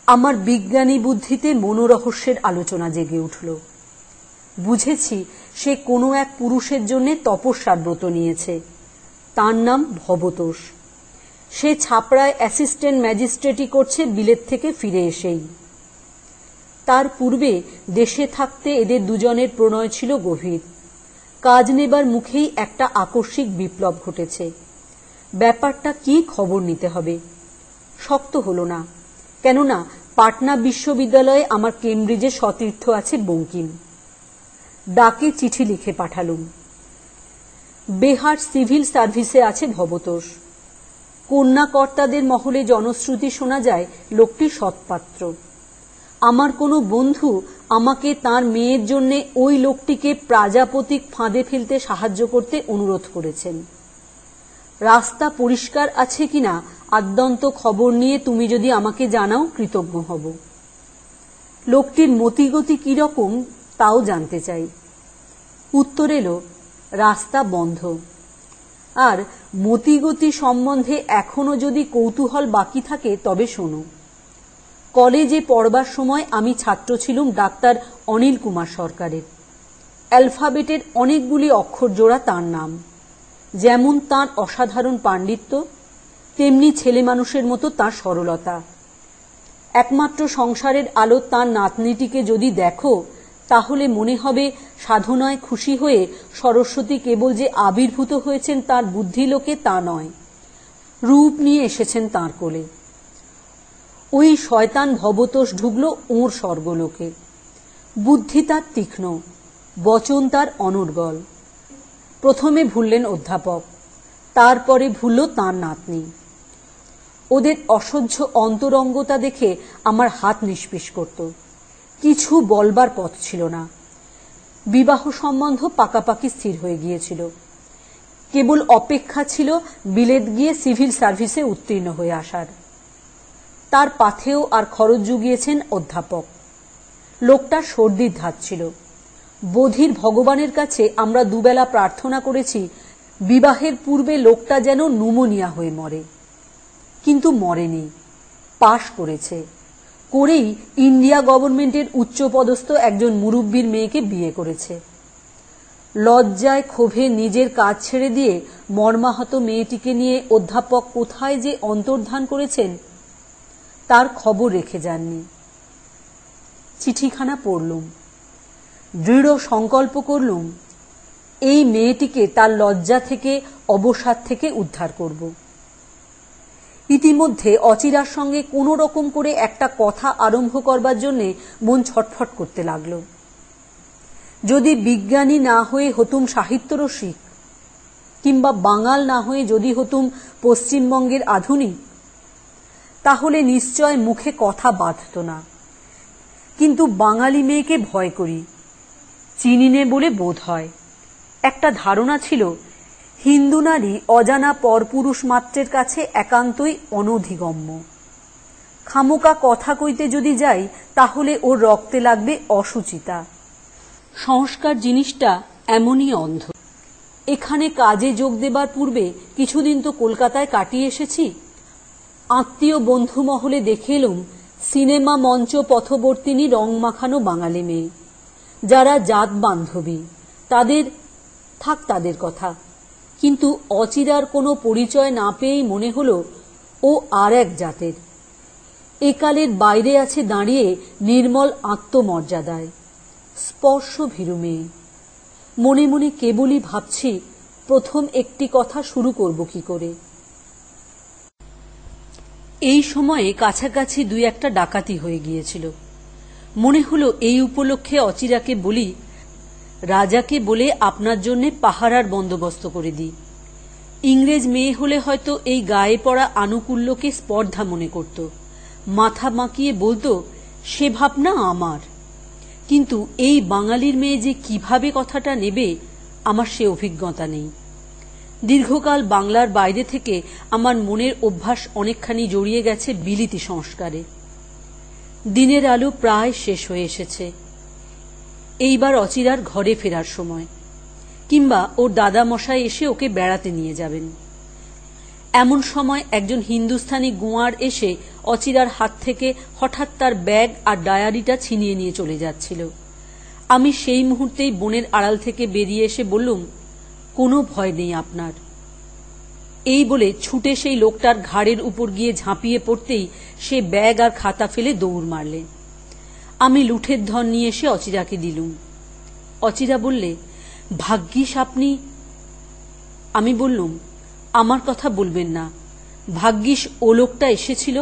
আমার বিজ্ঞানী বুদ্ধিতে মনোরহস্যের আলোচনা জেগে উঠল। বুঝেছি সে কোনো এক পুরুষের জন্য তপস্যার ব্রত নিয়েছে। তার নাম ভবতোষ। সে ছাপড়ায় অ্যাসিস্ট্যান্ট ম্যাজিস্ট্রেটি করছে বিলেত থেকে ফিরে এসেই। তার পূর্বে দেশে থাকতে এদের দুজনের প্রণয় ছিল গভীর। কাজ নেবার মুখেই একটা আকস্মিক বিপ্লব ঘটেছে। ব্যাপারটা কি খবর নিতে হবে। শক্ত হলো না, কেননা পাটনা বিশ্ববিদ্যালয়ে আমার কেমব্রিজে সতীর্থ আছে বঙ্কিম। ডাকে চিঠি লিখে পাঠালুম। বেহার সিভিল সার্ভিসে আছে ভবতোষ। কন্যাকর্তাদের মহলে জনশ্রুতি শোনা যায় লোকটি সৎপাত্র। আমার কোনো বন্ধু আমাকে তার মেয়ের জন্য ওই লোকটিকে প্রাজাপতিক ফাঁদে ফেলতে সাহায্য করতে অনুরোধ করেছেন। রাস্তা পরিষ্কার আছে কিনা আদ্যন্ত খবর নিয়ে তুমি যদি আমাকে জানাও কৃতজ্ঞ হব। লোকটির মতিগতি কিরকম তাও জানতে চাই। উত্তর এলো, রাস্তা বন্ধ। আর মতিগতি সম্বন্ধে এখনো যদি কৌতূহল বাকি থাকে তবে শোনো। কলেজে পড়বার সময় আমি ছাত্র ছিলুম ডাক্তার অনিল কুমার সরকারের। অ্যালফাবেটের অনেকগুলি অক্ষর জোড়া তাঁর নাম। যেমন তাঁর অসাধারণ পাণ্ডিত্য, তেমনি ছেলে মানুষের মতো তাঁর সরলতা। একমাত্র সংসারের আলো তাঁর নাতনিটিকে যদি দেখো তাহলে মনে হবে সাধনায় খুশি হয়ে সরস্বতী কেবল যে আবির্ভূত হয়েছেন তাঁর বুদ্ধিলোকে তা নয়, রূপ নিয়ে এসেছেন তাঁর কোলে। ওই শয়তান ভবতোষ ঢুকল ওঁর স্বর্গলোকে। বুদ্ধি তার তীক্ষ্ণ, বচন তার অনর্গল। প্রথমে ভুললেন অধ্যাপক, তারপরে ভুলল তাঁর নাতনি। ওদের অসহ্য অন্তরঙ্গতা দেখে আমার হাত নিষ্পিস করত। কিছু বলবার পথ ছিল না। বিবাহ সম্বন্ধ পাকাপাকি স্থির হয়ে গিয়েছিল। কেবল অপেক্ষা ছিল বিলেত গিয়ে সিভিল সার্ভিসে উত্তীর্ণ হয়ে আসার। তার পাথেও আর খরচ জুগিয়েছেন অধ্যাপক। লোকটা সর্দির ধাত ছিল। বোধির ভগবানের কাছে আমরা দুবেলা প্রার্থনা করেছি বিবাহের পূর্বে লোকটা যেন নুমোনিয়া হয়ে মরে। কিন্তু মরেনি, পাশ করেছে। করেই ইন্ডিয়া গভর্নমেন্টের উচ্চপদস্থ একজন মুরব্বীর মেয়েকে বিয়ে করেছে। লজ্জায় ক্ষোভে নিজের কাজ ছেড়ে দিয়ে মর্মাহত মেয়েটিকে নিয়ে অধ্যাপক কোথায় যে অন্তর্ধান করেছেন তার খবর রেখে যাননি। চিঠিখানা পড়লুম। দৃঢ় সংকল্প করলুম এই মেয়েটিকে তার লজ্জা থেকে, অবসাদ থেকে উদ্ধার করব। ইতিমধ্যে অচিরার সঙ্গে কোনো রকম করে একটা কথা আরম্ভ করবার জন্য মন ছটফট করতে লাগল। যদি বিজ্ঞানী না হয়ে হতুম সাহিত্যরসিক, কিংবা বাঙাল না হয়ে যদি হতুম পশ্চিমবঙ্গের আধুনিক, তাহলে নিশ্চয় মুখে কথা বাঁধত না। কিন্তু বাঙালি মেয়েকে ভয় করি, চিনি নে বলে বোধ হয়। একটা ধারণা ছিল হিন্দু নারী অজানা পরপুরুষ মাত্রের কাছে একান্তই অনধিগম্য। খামোকা কথা কইতে যদি যাই তাহলে ওর রক্তে লাগবে অসুচিতা। সংস্কার জিনিসটা এমনই অন্ধ। এখানে কাজে যোগ দেবার পূর্বে কিছুদিন তো কলকাতায় কাটিয়ে এসেছি। আত্মীয় বন্ধু মহলে দেখে এলুম সিনেমা মঞ্চ পথবর্তিনী রং মাখানো বাঙালি মেয়ে, যারা জাত বান্ধবী। তাদের কথা। কিন্তু অচিরার কোনো পরিচয় না পেয়েই মনে হলো ও আর এক জাতের। একালের বাইরে আছে দাঁড়িয়ে নির্মল আত্মমর্যাদায়, স্পর্শ ভীরু মেয়ে। মনে মনে কেবলই ভাবছি প্রথম একটি কথা শুরু করব কি করে। এই সময়ে কাছাকাছি দুই একটা ডাকাতি হয়ে গিয়েছিল। মনে হলো এই উপলক্ষে অচিরাকে বলি, রাজাকে বলে আপনার জন্য পাহারার বন্দোবস্ত করে দিই। ইংরেজ মেয়ে হলে হয়তো এই গায়ে পড়া আনুকূল্যকে স্পর্ধা মনে করত, মাথা মাকিয়ে বলতো সে ভাবনা আমার, কিন্তু এই বাঙালির মেয়ে যে কিভাবে কথাটা নেবে আমার সে অভিজ্ঞতা নেই। দীর্ঘকাল বাংলার বাইরে থেকে আমার মনের অভ্যাস অনেকখানি জড়িয়ে গেছে বিলিতি সংস্কারে। দিনের আলো প্রায় শেষ হয়ে এসেছে। এইবার অচিরার ঘরে ফেরার সময়, কিংবা ওর দাদা মশাই এসে ওকে বেড়াতে নিয়ে যাবেন। এমন সময় একজন হিন্দুস্থানি গোয়ার এসে অচিরার হাত থেকে হঠাৎ তার ব্যাগ আর ডায়ারিটা ছিনিয়ে নিয়ে চলে যাচ্ছিল। আমি সেই মুহূর্তেই বনের আড়াল থেকে বেরিয়ে এসে বললুম, কোনো ভয় নেই আপনার। এই বলে ছুটে সেই লোকটার ঘাড়ের উপর গিয়ে ঝাঁপিয়ে পড়তেই সে ব্যাগ আর খাতা ফেলে দৌড় মারলে। আমি লুঠের ধন নিয়ে এসে অচিরাকে দিলুম। অচিরা বললে, ভাগ্যিস আপনি। আমি বললুম, আমার কথা বলবেন না, ভাগ্যিস ও লোকটা এসেছিল।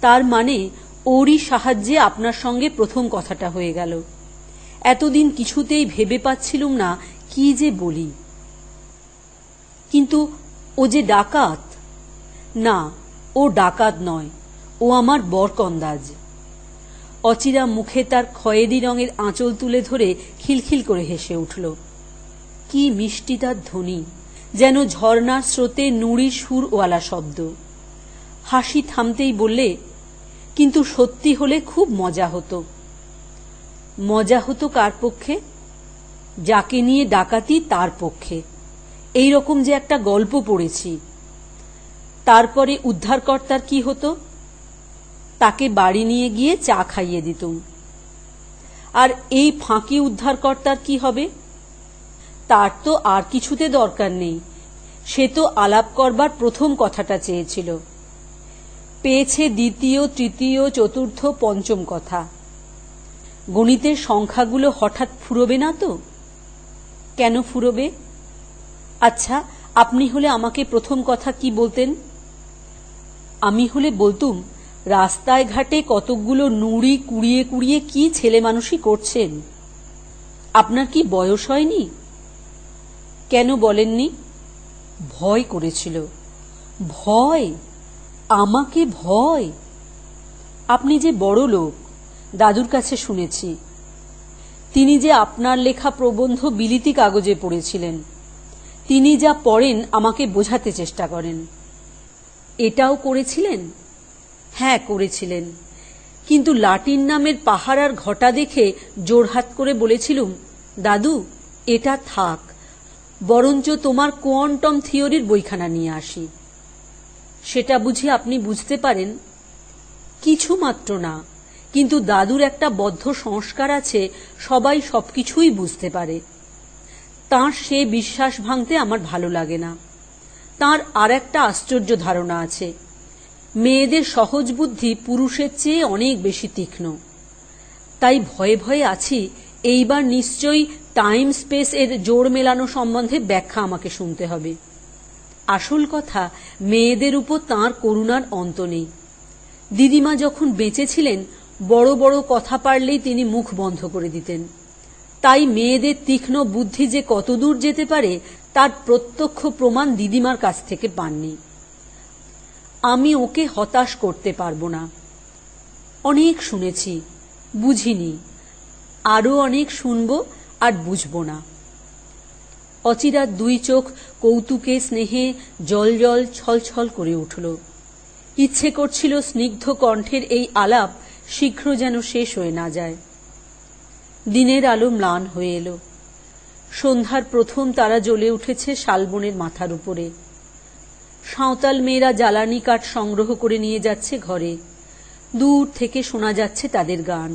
তার মানে ওরই সাহায্যে আপনার সঙ্গে প্রথম কথাটা হয়ে গেল। এতদিন কিছুতেই ভেবে পাচ্ছিলুম না কি যে বলি। কিন্তু ও যে ডাকাত। না, ও ডাকাত নয়, ও আমার বরকন্দাজ। অচিরা মুখে তার খয়েরি রঙের আঁচল তুলে ধরে খিলখিল করে হেসে উঠল। কি মিষ্টি তার ধ্বনি, যেন ঝর্ণার স্রোতে নুড়ি সুরওয়ালা শব্দ। হাসি থামতেই বললে, কিন্তু সত্যি হলে খুব মজা হতো। মজা হতো কার পক্ষে? যাকে নিয়ে ডাকাতি তার পক্ষে। এই রকম যে একটা গল্প পড়েছি। তারপরে উদ্ধারকর্তার কি হতো? তাকে বাড়ি নিয়ে গিয়ে চা খাইয়ে দিতুম। আর এই ফাঁকি উদ্ধারকর্তার কি হবে? তার তো আর কিছুতে দরকার নেই। সে তো আলাপ করবার প্রথম কথাটা চেয়েছিল, পেয়েছে দ্বিতীয়, তৃতীয়, চতুর্থ, পঞ্চম কথা। গণিতের সংখ্যাগুলো হঠাৎ ফুরোবে না তো? কেন ফুরোবে? আচ্ছা, আপনি হলে আমাকে প্রথম কথা কি বলতেন? আমি হলে বলতুম, রাস্তায় ঘাটে কতকগুলো নুড়ি কুড়িয়ে কুড়িয়ে কি ছেলে মানুষই করছেন। আপনার কি বয়স হয়নি? কেন বলেননি? ভয় করেছিল। ভয়? আমাকে ভয়? আপনি যে বড় লোক, দাদুর কাছে শুনেছি। তিনি যে আপনার লেখা প্রবন্ধ বিলিতি কাগজে পড়েছিলেন। তিনি যা পড়েন আমাকে বোঝাতে চেষ্টা করেন। এটাও করেছিলেন? হ্যাঁ, করেছিলেন। কিন্তু লাটিন নামের পাহারার ঘটা দেখে জোড়হাত করে বলেছিলুম, দাদু এটা থাক, বরঞ্চ তোমার কোয়ান্টাম থিওরির বইখানা নিয়ে আসি। সেটা বুঝি আপনি বুঝতে পারেন? কিছু মাত্র না, কিন্তু দাদুর একটা বদ্ধ সংস্কার আছে, সবাই সবকিছুই বুঝতে পারে। তাঁর সে বিশ্বাস ভাঙতে আমার ভালো লাগে না। তাঁর আর একটা আশ্চর্য ধারণা আছে, মেয়েদের সহজ বুদ্ধি পুরুষের চেয়ে অনেক বেশি তীক্ষ্ণ। তাই ভয়ে ভয়ে আছি, এইবার নিশ্চয়ই টাইম স্পেস এর জোড় মেলানো সম্বন্ধে ব্যাখ্যা আমাকে শুনতে হবে। আসল কথা, মেয়েদের উপর তাঁর করুণার অন্ত নেই। দিদিমা যখন বেঁচে ছিলেন, বড় বড় কথা পারলেই তিনি মুখ বন্ধ করে দিতেন। তাই মেয়েদের তীক্ষ্ণ বুদ্ধি যে কতদূর যেতে পারে তার প্রত্যক্ষ প্রমাণ দিদিমার কাছ থেকে পাননি। আমি ওকে হতাশ করতে পারব না। অনেক শুনেছি, বুঝিনি, আরো অনেক শুনব আর বুঝব না। অচিরার দুই চোখ কৌতুকে স্নেহে জল জল ছলছল করে উঠল। ইচ্ছে করছিল স্নিগ্ধ কণ্ঠের এই আলাপ শীঘ্র যেন শেষ হয়ে না যায়। দিনের আলো ম্লান হয়ে এলো। সন্ধ্যার প্রথম তারা জ্বলে উঠেছে শালবনের মাথার উপরে। সাঁওতাল মেয়েরা জ্বালানি কাঠ সংগ্রহ করে নিয়ে যাচ্ছে ঘরে। দূর থেকে শোনা যাচ্ছে তাদের গান।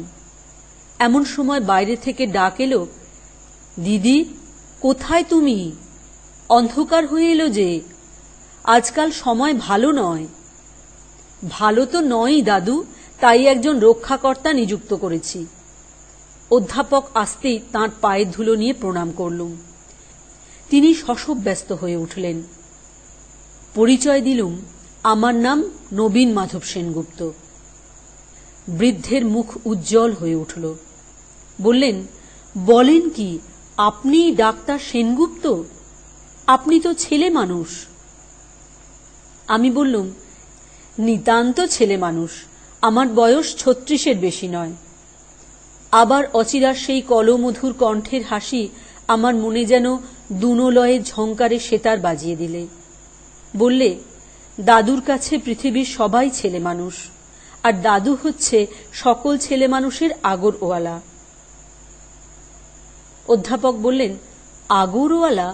এমন সময় বাইরে থেকে ডাক এলো, দিদি কোথায় তুমি? অন্ধকার হয়ে এলো যে, আজকাল সময় ভালো নয়। ভালো তো নয়ই দাদু, তাই একজন রক্ষাকর্তা নিযুক্ত করেছি। অধ্যাপক আসতেই তাঁর পায়ের ধুলো নিয়ে প্রণাম করলুম। তিনি শশব্যস্ত হয়ে উঠলেন। পরিচয় দিলুম, আমার নাম নবীন মাধব সেনগুপ্ত। বৃদ্ধের মুখ উজ্জ্বল হয়ে উঠল। বললেন, বলেন কি, আপনি ডাক্তার সেনগুপ্ত? আপনি তো ছেলে মানুষ। আমি বললুম, নিতান্ত ছেলে মানুষ, আমার বয়স 36-এর বেশি নয়। আবার অচিরার সেই কলমধুর কণ্ঠের হাসি আমার মনে যেন দুনোলয়ে ঝংকারে সেতার বাজিয়ে দিলে। বললে, দাদুর কাছে পৃথিবীর সবাই ছেলে মানুষ, আর দাদু হচ্ছে সকল ছেলে মানুষের আগরওয়ালা। অধ্যাপক বললেন, আগরওয়ালা?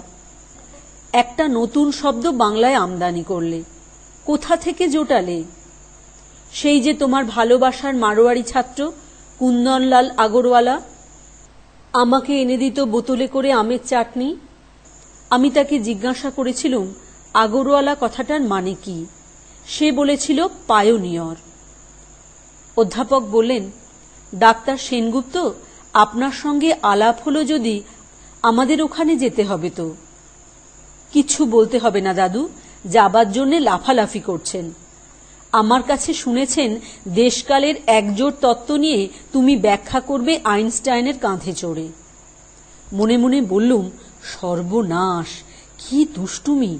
একটা নতুন শব্দ বাংলায় আমদানি করলে, কোথা থেকে জোটালে? সেই যে তোমার ভালোবাসার মারোয়ারি ছাত্র কুন্দনলাল আগরওয়ালা আমাকে এনে দিত বোতলে করে আমের চাটনি। আমি তাকে জিজ্ঞাসা করেছিলুম আগরওয়ালা কথাটার মানে কি। সে বলেছিল পায়োনিয়র। অধ্যাপক বললেন, ডাক্তার সেনগুপ্ত, আপনার সঙ্গে আলাপ হলো যদি আমাদের ওখানে যেতে হবে তো। কিচ্ছু বলতে হবে না দাদু, যাবার জন্যে লাফালাফি করছেন। আমার কাছে শুনেছেন দেশকালের একজোট তত্ত্ব নিয়ে তুমি ব্যাখ্যা করবে আইনস্টাইনের কাঁধে চড়ে। মনে মনে বললুম, সর্বনাশ, কি দুষ্টুমি।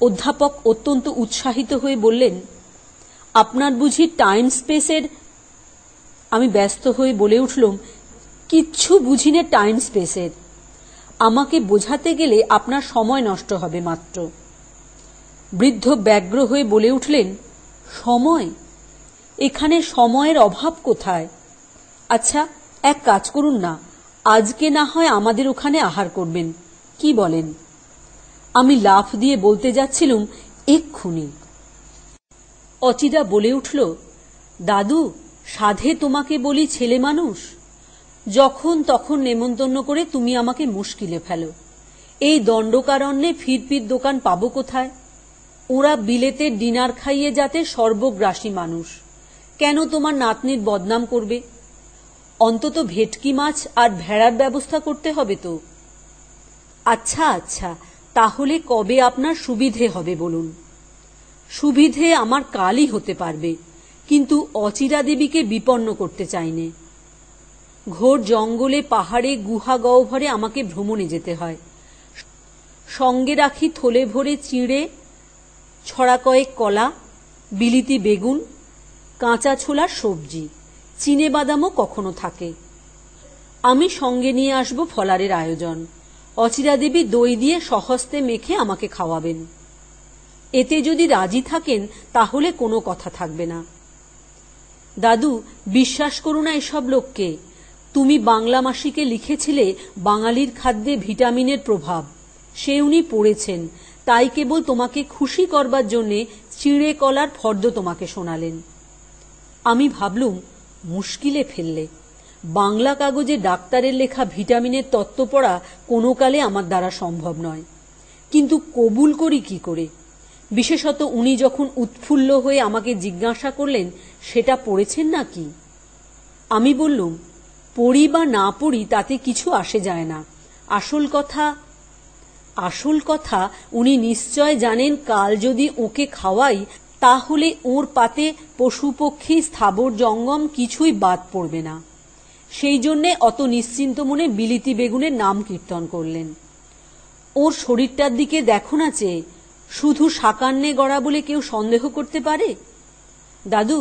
অধ্যাপক অত্যন্ত উৎসাহিত হয়ে বললেন, আপনার বুঝি টাইম স্পেসের? আমি ব্যস্ত হয়ে বলে উঠলুম, কিচ্ছু বুঝিনে টাইম স্পেসের। আমাকে বোঝাতে গেলে আপনার সময় নষ্ট হবে মাত্র। বৃদ্ধ ব্যগ্র হয়ে বলে উঠলেন, সময়? এখানে সময়ের অভাব কোথায়? আচ্ছা, এক কাজ করুন না, আজকে না হয় আমাদের ওখানে আহার করবেন, কি বলেন? আমি লাফ দিয়ে বলতে যাচ্ছিলুম, এক্ষুনি। অচিরা বলে উঠল, দাদু, সাধে তোমাকে বলি ছেলে মানুষ। যখন তখন নেমন্তন্ন করে তুমি আমাকে মুশকিলে ফেলো। এই দণ্ডকারণ্যে ফিরপির দোকান পাবো কোথায়? ওরা বিলেতে ডিনার খাইয়ে যাতে সর্বগ্রাসী মানুষ। কেন তোমার নাতনির বদনাম করবে? অন্তত ভেটকি মাছ আর ভেড়ার ব্যবস্থা করতে হবে তো। আচ্ছা আচ্ছা, তাহলে কবে আপনার সুবিধে হবে বলুন? সুবিধে আমার কালই হতে পারবে, কিন্তু অচিরা দেবীকে বিপন্ন করতে চাইনে। ঘোর জঙ্গলে, পাহাড়ে, গুহা গহ্বরে আমাকে ভ্রমণে যেতে হয়। সঙ্গে রাখি থলে ভরে চিঁড়ে, ছড়া কয়েক কলা, বিলিতি বেগুন, কাঁচা ছোলার সবজি, চিনে বাদামও কখনো থাকে। আমি সঙ্গে নিয়ে আসব ফলারের আয়োজন। অচিরা দেবী দই দিয়ে সহস্তে মেখে আমাকে খাওয়াবেন। এতে যদি রাজি থাকেন তাহলে কোনো কথা থাকবে না। দাদু, বিশ্বাস করো না এসব লোককে। তুমি বাংলা মাসিকে লিখেছিলে বাঙালির খাদ্যে ভিটামিনের প্রভাব, সে উনি পড়েছেন, তাই কেবল তোমাকে খুশি করবার জন্যে চিঁড়ে কলার ফর্দ তোমাকে শোনালেন। আমি ভাবলুম, মুশকিলে ফেললে। বাংলা কাগজে ডাক্তারের লেখা ভিটামিনের তত্ত্ব পড়া কোনো কালে আমার দ্বারা সম্ভব নয়, কিন্তু কবুল করি কি করে? বিশেষত উনি যখন উৎফুল্ল হয়ে আমাকে জিজ্ঞাসা করলেন সেটা পড়েছেন নাকি। আমি বললুম, পড়ি বা না পড়ি তাতে কিছু আসে যায় না। আসল কথা উনি নিশ্চয় জানেন কাল যদি ওকে খাওয়াই তাহলে ওর পাতে পশু পক্ষী স্থাবর জঙ্গম কিছুই বাদ পড়বে না। সেই জন্যে অত নিশ্চিন্ত মনে বিলিতি বেগুনের নাম কীর্তন করলেন। ওর শরীরটার দিকে দেখো না চেয়ে, শুধু সাকান্নে গড়া বলে কেউ সন্দেহ করতে পারে? দাদু,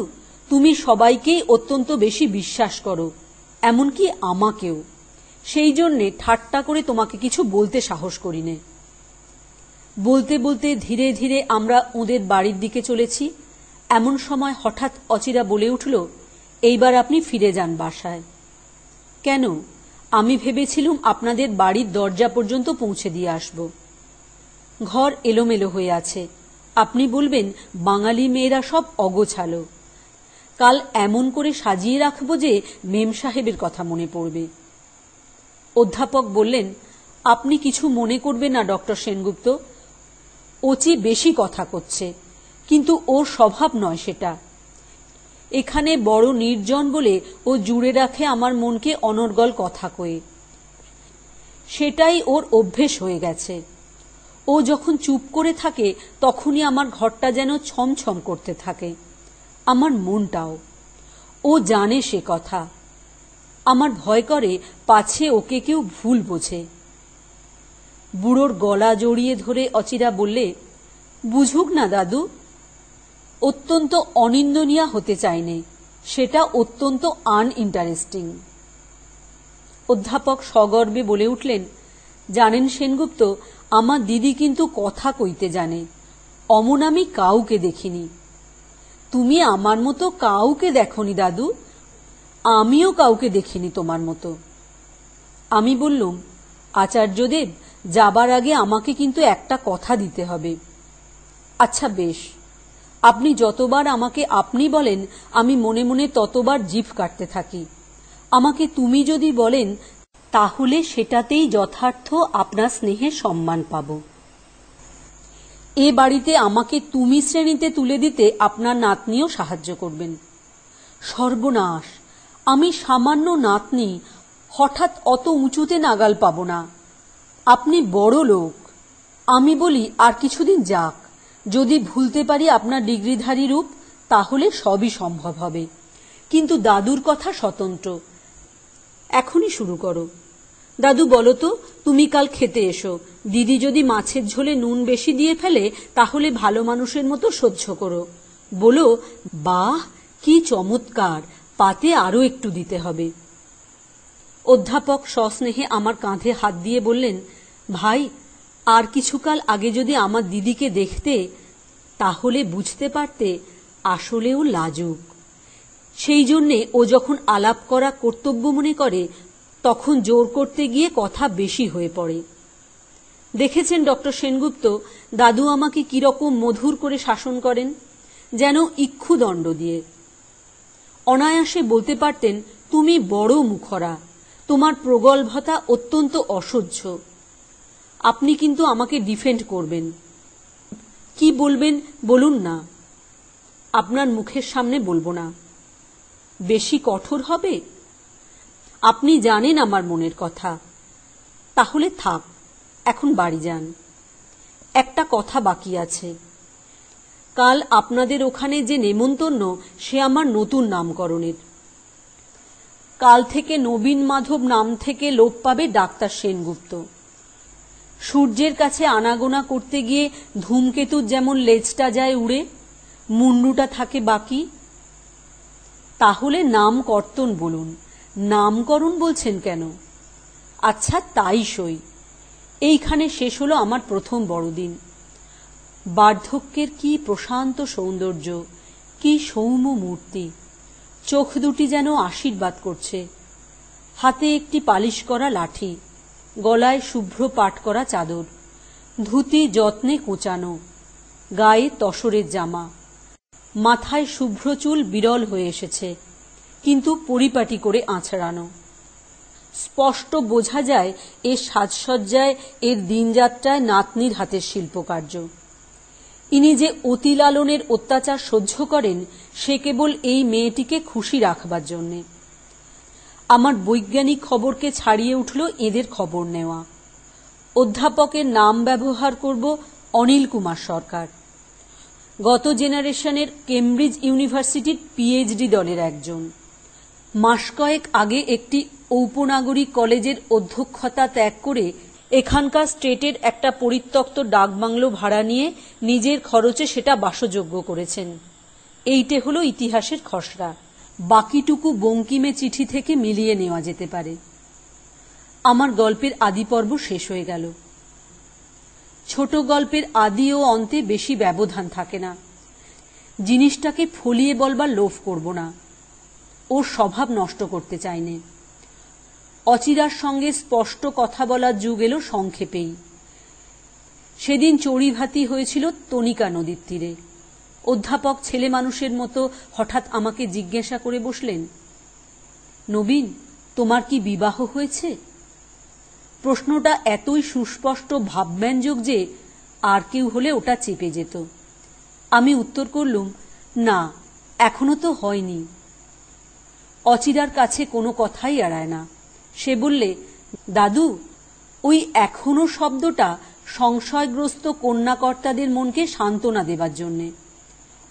তুমি সবাইকেই অত্যন্ত বেশি বিশ্বাস করো, এমনকি আমাকেও। সেই জন্যে ঠাট্টা করে তোমাকে কিছু বলতে সাহস করি নে। বলতে বলতে ধীরে ধীরে আমরা ওদের বাড়ির দিকে চলেছি। এমন সময় হঠাৎ অচিরা বলে উঠল, এইবার আপনি ফিরে যান বাসায়। কেন? আমি ভেবেছিলুম আপনাদের বাড়ির দরজা পর্যন্ত পৌঁছে দিয়ে আসব। ঘর এলোমেলো হয়ে আছে, আপনি বলবেন বাঙালি মেয়েরা সব অগোছালো। কাল এমন করে সাজিয়ে রাখব যে মেম সাহেবের কথা মনে পড়বে। অধ্যাপক বললেন, আপনি কিছু মনে করবেন না ডক্টর সেনগুপ্ত, ওচি বেশি কথা করছে, কিন্তু ওর স্বভাব নয় সেটা। এখানে বড় নির্জন বলে ও জুড়ে রাখে আমার মনকে অনর্গল কথা কয়ে। সেটাই ওর অভ্যেস হয়ে গেছে। ও যখন চুপ করে থাকে তখনই আমার ঘরটা যেন ছমছম করতে থাকে, আমার মনটাও। ও জানে সে কথা। আমার ভয় করে পাছে ওকে কেউ ভুল বোঝে। বুড়োর গলা জড়িয়ে ধরে অচিরা বললে, বুঝুক না দাদু। অত্যন্ত অনিন্দনীয় হতে চাইনে, সেটা অত্যন্ত আনইন্টারেস্টিং। অধ্যাপক সগর্বে বলে উঠলেন, জানেন সেনগুপ্ত, আমার দিদি কিন্তু কথা কইতে জানে, অমন আমি কাউকে দেখিনি। তুমি আমার মতো কাউকে দেখনি দাদু, আমিও কাউকে দেখিনি তোমার মতো। আমি বললুম, আচার্যদেব, যাবার আগে আমাকে কিন্তু একটা কথা দিতে হবে। আচ্ছা বেশ, আপনি যতবার আমাকে আপনি বলেন আমি মনে মনে ততবার জিভ কাটতে থাকি। আমাকে তুমি যদি বলেন তাহলে সেটাতেই যথার্থ আপনার স্নেহে সম্মান পাব। এ বাড়িতে আমাকে তুমি শ্রেণীতে তুলে দিতে আপনার নাতনিও সাহায্য করবেন। সর্বনাশ, আমি সামান্য নাতনি, হঠাৎ অত উঁচুতে নাগাল পাব না। আপনি বড় লোক। আমি বলি আর কিছুদিন যাক, যদি ভুলতে পারি আপনার ডিগ্রিধারী রূপ, তাহলে সবই সম্ভব হবে। কিন্তু দাদুর কথা স্বতন্ত্র। এখনই শুরু করো। দাদু বলো তো, তুমি কাল খেতে এসো। দিদি যদি মাছের ঝোলে নুন বেশি দিয়ে ফেলে তাহলে ভালো মানুষের মতো সহ্য করো। বলো, বাহ কি চমৎকার, পাতে আরো একটু দিতে হবে। অধ্যাপক সস্নেহে আমার কাঁধে হাত দিয়ে বললেন, ভাই, আর কিছুকাল আগে যদি আমার দিদিকে দেখতে তাহলে বুঝতে পারতে আসলেও লাজুক। সেই জন্যে ও যখন আলাপ করা কর্তব্য মনে করে তখন জোর করতে গিয়ে কথা বেশি হয়ে পড়ে। দেখেছেন ডক্টর সেনগুপ্ত, দাদু আমাকে কিরকম মধুর করে শাসন করেন, যেন ইক্ষুদণ্ড দিয়ে। অনায়াসে বলতে পারতেন, তুমি বড় মুখরা, তোমার প্রগল্ভতা অত্যন্ত অসহ্য। আপনি কিন্তু আমাকে ডিফেন্ড করবেন। কি বলবেন বলুন না। আপনার মুখের সামনে বলবো না। বেশি কঠোর হবে? আপনি জানেন আমার মনের কথা। তাহলে থাক, এখন বাড়ি যান। একটা কথা বাকি আছে। কাল আপনাদের ওখানে যে নেমন্তন্ন, সে আমার নতুন নামকরণের। কাল থেকে নবীন মাধব নাম থেকে লোপ পাবে ডাক্তার সেনগুপ্ত। সূর্যের কাছে আনাগোনা করতে গিয়ে ধূমকেতুর যেমন লেজটা যায় উড়ে, মুন্ডুটা থাকে বাকি। তাহলে নাম কর্তন বলুন, নামকরণ বলছেন কেন? আচ্ছা তাই সই। এইখানে শেষ হলো আমার প্রথম বড়দিন। বার্ধক্যের কি প্রশান্ত সৌন্দর্য, কি সৌম্য মূর্তি। চোখ দুটি যেন আশীর্বাদ করছে। হাতে একটি পালিশ করা লাঠি, গলায় শুভ্র পাট করা চাদর, ধুতি যত্নে কোঁচানো, গায়ে তসরের জামা, মাথায় শুভ্র চুল বিরল হয়ে এসেছে, কিন্তু পরিপাটি করে আঁচড়ানো। স্পষ্ট বোঝা যায় এর সাজসজ্জায়, এর দিনযাত্রায় নাতনির হাতের শিল্পকার্য। ইনি যে অতি লালনের অত্যাচার সহ্য করেন, সে কেবল এই মেয়েটিকে খুশি রাখবার জন্যে। আমার বৈজ্ঞানিক খবরকে ছাড়িয়ে উঠল এদের খবর নেওয়া। অধ্যাপকের নাম ব্যবহার করব অনিল কুমার সরকার। গত জেনারেশনের কেমব্রিজ ইউনিভার্সিটির পিএইচডি দলের একজন। মাস কয়েক আগে একটি ঔপনাগরিক কলেজের অধ্যক্ষতা ত্যাগ করে এখানকার স্টেটের একটা পরিত্যক্ত ডাকবাংলো ভাড়া নিয়ে নিজের খরচে সেটা বাসযোগ্য করেছেন। এইটে হলো ইতিহাসের খসড়া। বাকিটুকু বঙ্কিমে চিঠি থেকে মিলিয়ে নেওয়া যেতে পারে। আমার গল্পের আদিপর্ব শেষ হয়ে গেল। ছোট গল্পের আদি ও অন্তে বেশি ব্যবধান থাকে না। জিনিসটাকে ফলিয়ে বলবার লোভ করব না। ওর স্বভাব নষ্ট করতে চাইনে। অচিরার সঙ্গে স্পষ্ট কথা বলার যুগ এলো সংক্ষেপেই। সেদিন চড়িভাতি হয়েছিল তনিকা নদীর তীরে। অধ্যাপক ছেলে মানুষের মতো হঠাৎ আমাকে জিজ্ঞাসা করে বসলেন, নবীন, তোমার কি বিবাহ হয়েছে? প্রশ্নটা এতই সুস্পষ্ট ভাবব্যঞ্জক যে আর কেউ হলে ওটা চেপে যেত। আমি উত্তর করলুম, না, এখনো তো হয়নি। অচিরার কাছে কোনো কথাই এড়ায় না। সে বললে, দাদু, ওই এখনো শব্দটা সংশয়গ্রস্ত কন্যাকর্তাদের মনকে সান্ত্বনা দেবার জন্যে।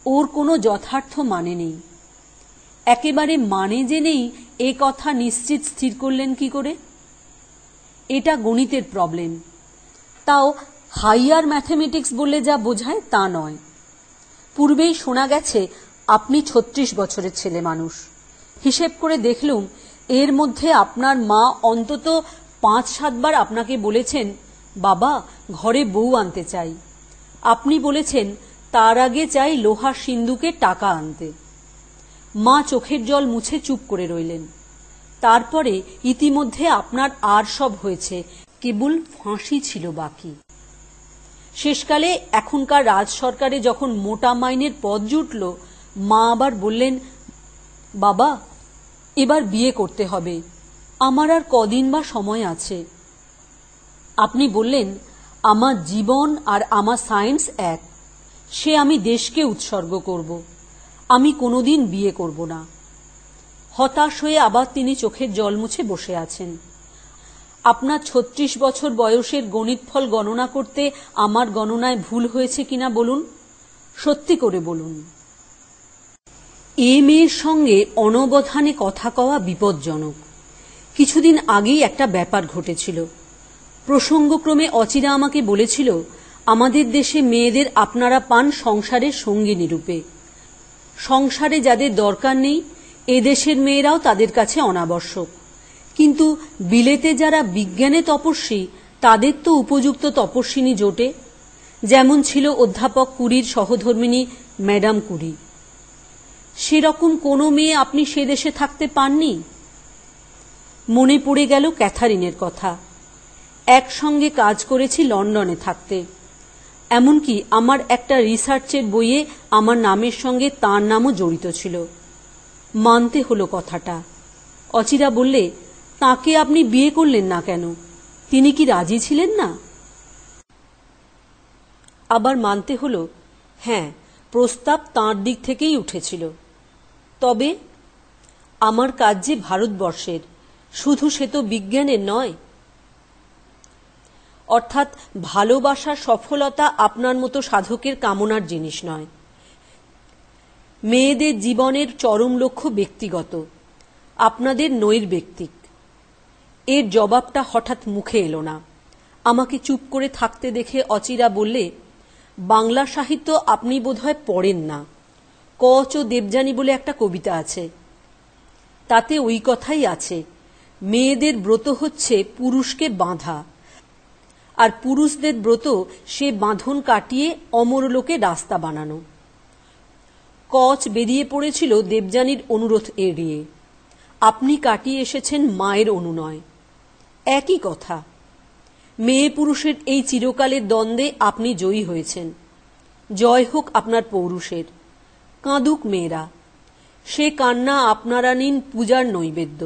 ওর কোনো যথার্থ মানে নেই। একেবারে মানে যে নেই এ কথা নিশ্চিত স্থির করলেন কি করে? এটা গণিতের প্রবলেম। তাও হাইয়ার ম্যাথমেটিক্স বলে যা বোঝায় তা নয়। পূর্বেই শোনা গেছে আপনি 36 বছরের ছেলে মানুষ। হিসেব করে দেখলুম এর মধ্যে আপনার মা অন্তত 5-7 বার আপনাকে বলেছেন, বাবা ঘরে বউ আনতে চাই। আপনি বলেছেন তার আগে চাই লোহার সিন্দুকে টাকা আনতে। মা চোখের জল মুছে চুপ করে রইলেন। তারপরে ইতিমধ্যে আপনার আর সব হয়েছে, কেবল ফাঁসি ছিল বাকি। শেষকালে এখনকার রাজ সরকারে যখন মোটা মাইনের পদ জুটল, মা আবার বললেন, বাবা এবার বিয়ে করতে হবে, আমার আর কদিন বা সময় আছে। আপনি বললেন, আমার জীবন আর আমার সায়েন্স এক, সে আমি দেশকে উৎসর্গ করব, আমি কোনোদিন বিয়ে করব না। হতাশ হয়ে আবার তিনি চোখের জল মুছে বসে আছেন। আপনার 36 বছর বয়সের গণিতফল গণনা করতে আমার গণনায় ভুল হয়েছে কিনা বলুন, সত্যি করে বলুন। এ মেয়ের সঙ্গে অনবধানে কথা কওয়া বিপজ্জনক। কিছুদিন আগেই একটা ব্যাপার ঘটেছিল। প্রসঙ্গক্রমে অচিরা আমাকে বলেছিল, আমাদের দেশে মেয়েদের আপনারা পান সংসারের সঙ্গিনী রূপে। সংসারে যাদের দরকার নেই, এদেশের মেয়েরাও তাদের কাছে অনাবশ্যক। কিন্তু বিলেতে যারা বিজ্ঞানে তপস্বী, তাদের তো উপযুক্ত তপস্বিনী জোটে, যেমন ছিল অধ্যাপক কুরির সহধর্মিণী ম্যাডাম কুরি। সেরকম কোনো মেয়ে আপনি সে দেশে থাকতে পাননি? মনে পড়ে গেল ক্যাথারিনের কথা। একসঙ্গে কাজ করেছি লন্ডনে থাকতে। এমনকি আমার একটা রিসার্চের বইয়ে আমার নামের সঙ্গে তার নামও জড়িত ছিল। মানতে হলো কথাটা। অচিরা বললে, তাকে আপনি বিয়ে করলেন না কেন? তিনি কি রাজি ছিলেন না? আবার মানতে হলো, হ্যাঁ, প্রস্তাব তাঁর দিক থেকেই উঠেছিল। তবে আমার কাজ যে ভারতবর্ষের, শুধু সে তো বিজ্ঞানের নয়। অর্থাৎ ভালোবাসার সফলতা আপনার মতো সাধকের কামনার জিনিস নয়। মেয়েদের জীবনের চরম লক্ষ্য ব্যক্তিগত, আপনাদের নৈর্ব্যক্তিক। এর জবাবটা হঠাৎ মুখে এলো না। আমাকে চুপ করে থাকতে দেখে অচিরা বললে, বাংলা সাহিত্য আপনি বোধহয় পড়েন না। কচ ও দেবযানী বলে একটা কবিতা আছে, তাতে ওই কথাই আছে, মেয়েদের ব্রত হচ্ছে পুরুষকে বাঁধা, আর পুরুষদের ব্রত সে বাঁধন কাটিয়ে অমরলোকে রাস্তা বানানো। কচ বেরিয়ে পড়েছিল দেবযানীর অনুরোধ এড়িয়ে। আপনি কাটিয়ে এসেছেন মায়ের অনুনয়। একই কথা। মেয়ে পুরুষের এই চিরকালের দ্বন্দ্বে আপনি জয়ী হয়েছেন। জয় হোক আপনার পৌরুষের। কাঁদুক মেয়েরা, সে কান্না আপনারা নিন পূজার নৈবেদ্য।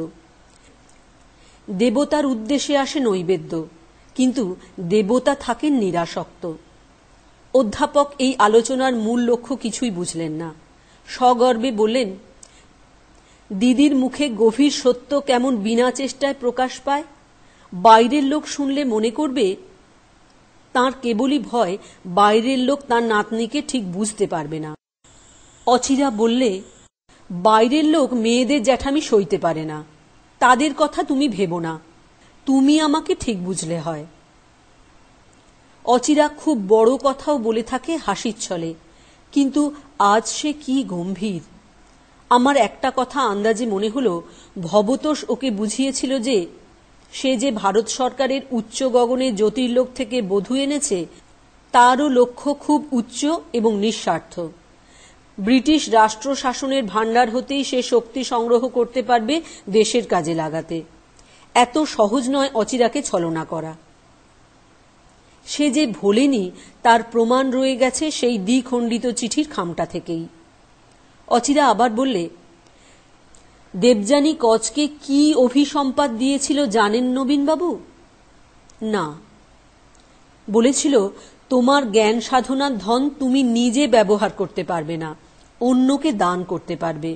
দেবতার উদ্দেশ্যে আসে নৈবেদ্য, কিন্তু দেবতা থাকেন নিরাসক্ত। অধ্যাপক এই আলোচনার মূল লক্ষ্য কিছুই বুঝলেন না। সগর্বে বললেন, দিদির মুখে গভীর সত্য কেমন বিনা চেষ্টায় প্রকাশ পায়। বাইরের লোক শুনলে মনে করবে তাঁর কেবলই ভয় বাইরের লোক তাঁর নাতনিকে ঠিক বুঝতে পারবে না। অচিরা বললে, বাইরের লোক মেয়েদের জ্যাঠামি সইতে পারে না, তাদের কথা তুমি ভেবো না, তুমি আমাকে ঠিক বুঝলে হয়। অচিরা খুব বড় কথাও বলে থাকে হাসির ছলে, কিন্তু আজ সে কি গম্ভীর। আমার একটা কথা আন্দাজে মনে হলো, ভবতোষ ওকে বুঝিয়েছিল যে সে যে ভারত সরকারের উচ্চ গগনে জ্যোতির্লোক থেকে বধূ এনেছে, তারও লক্ষ্য খুব উচ্চ এবং নিঃস্বার্থ। ব্রিটিশ রাষ্ট্র শাসনের ভাণ্ডার হতেই সে শক্তি সংগ্রহ করতে পারবে দেশের কাজে লাগাতে। এত সহজ নয় অচিরাকে ছলনা করা। সে যে ভোলেনি তার প্রমাণ রয়ে গেছে সেই দ্বিখণ্ডিত চিঠির খামটা থেকেই। অচিরা আবার বললে, দেবযানী কচকে কি অভিসম্পাদ দিয়েছিল জানেন নবীনবাবু? না। বলেছিল, তোমার জ্ঞান সাধনার ধন তুমি নিজে ব্যবহার করতে পারবে না, অন্যকে দান করতে পারবে।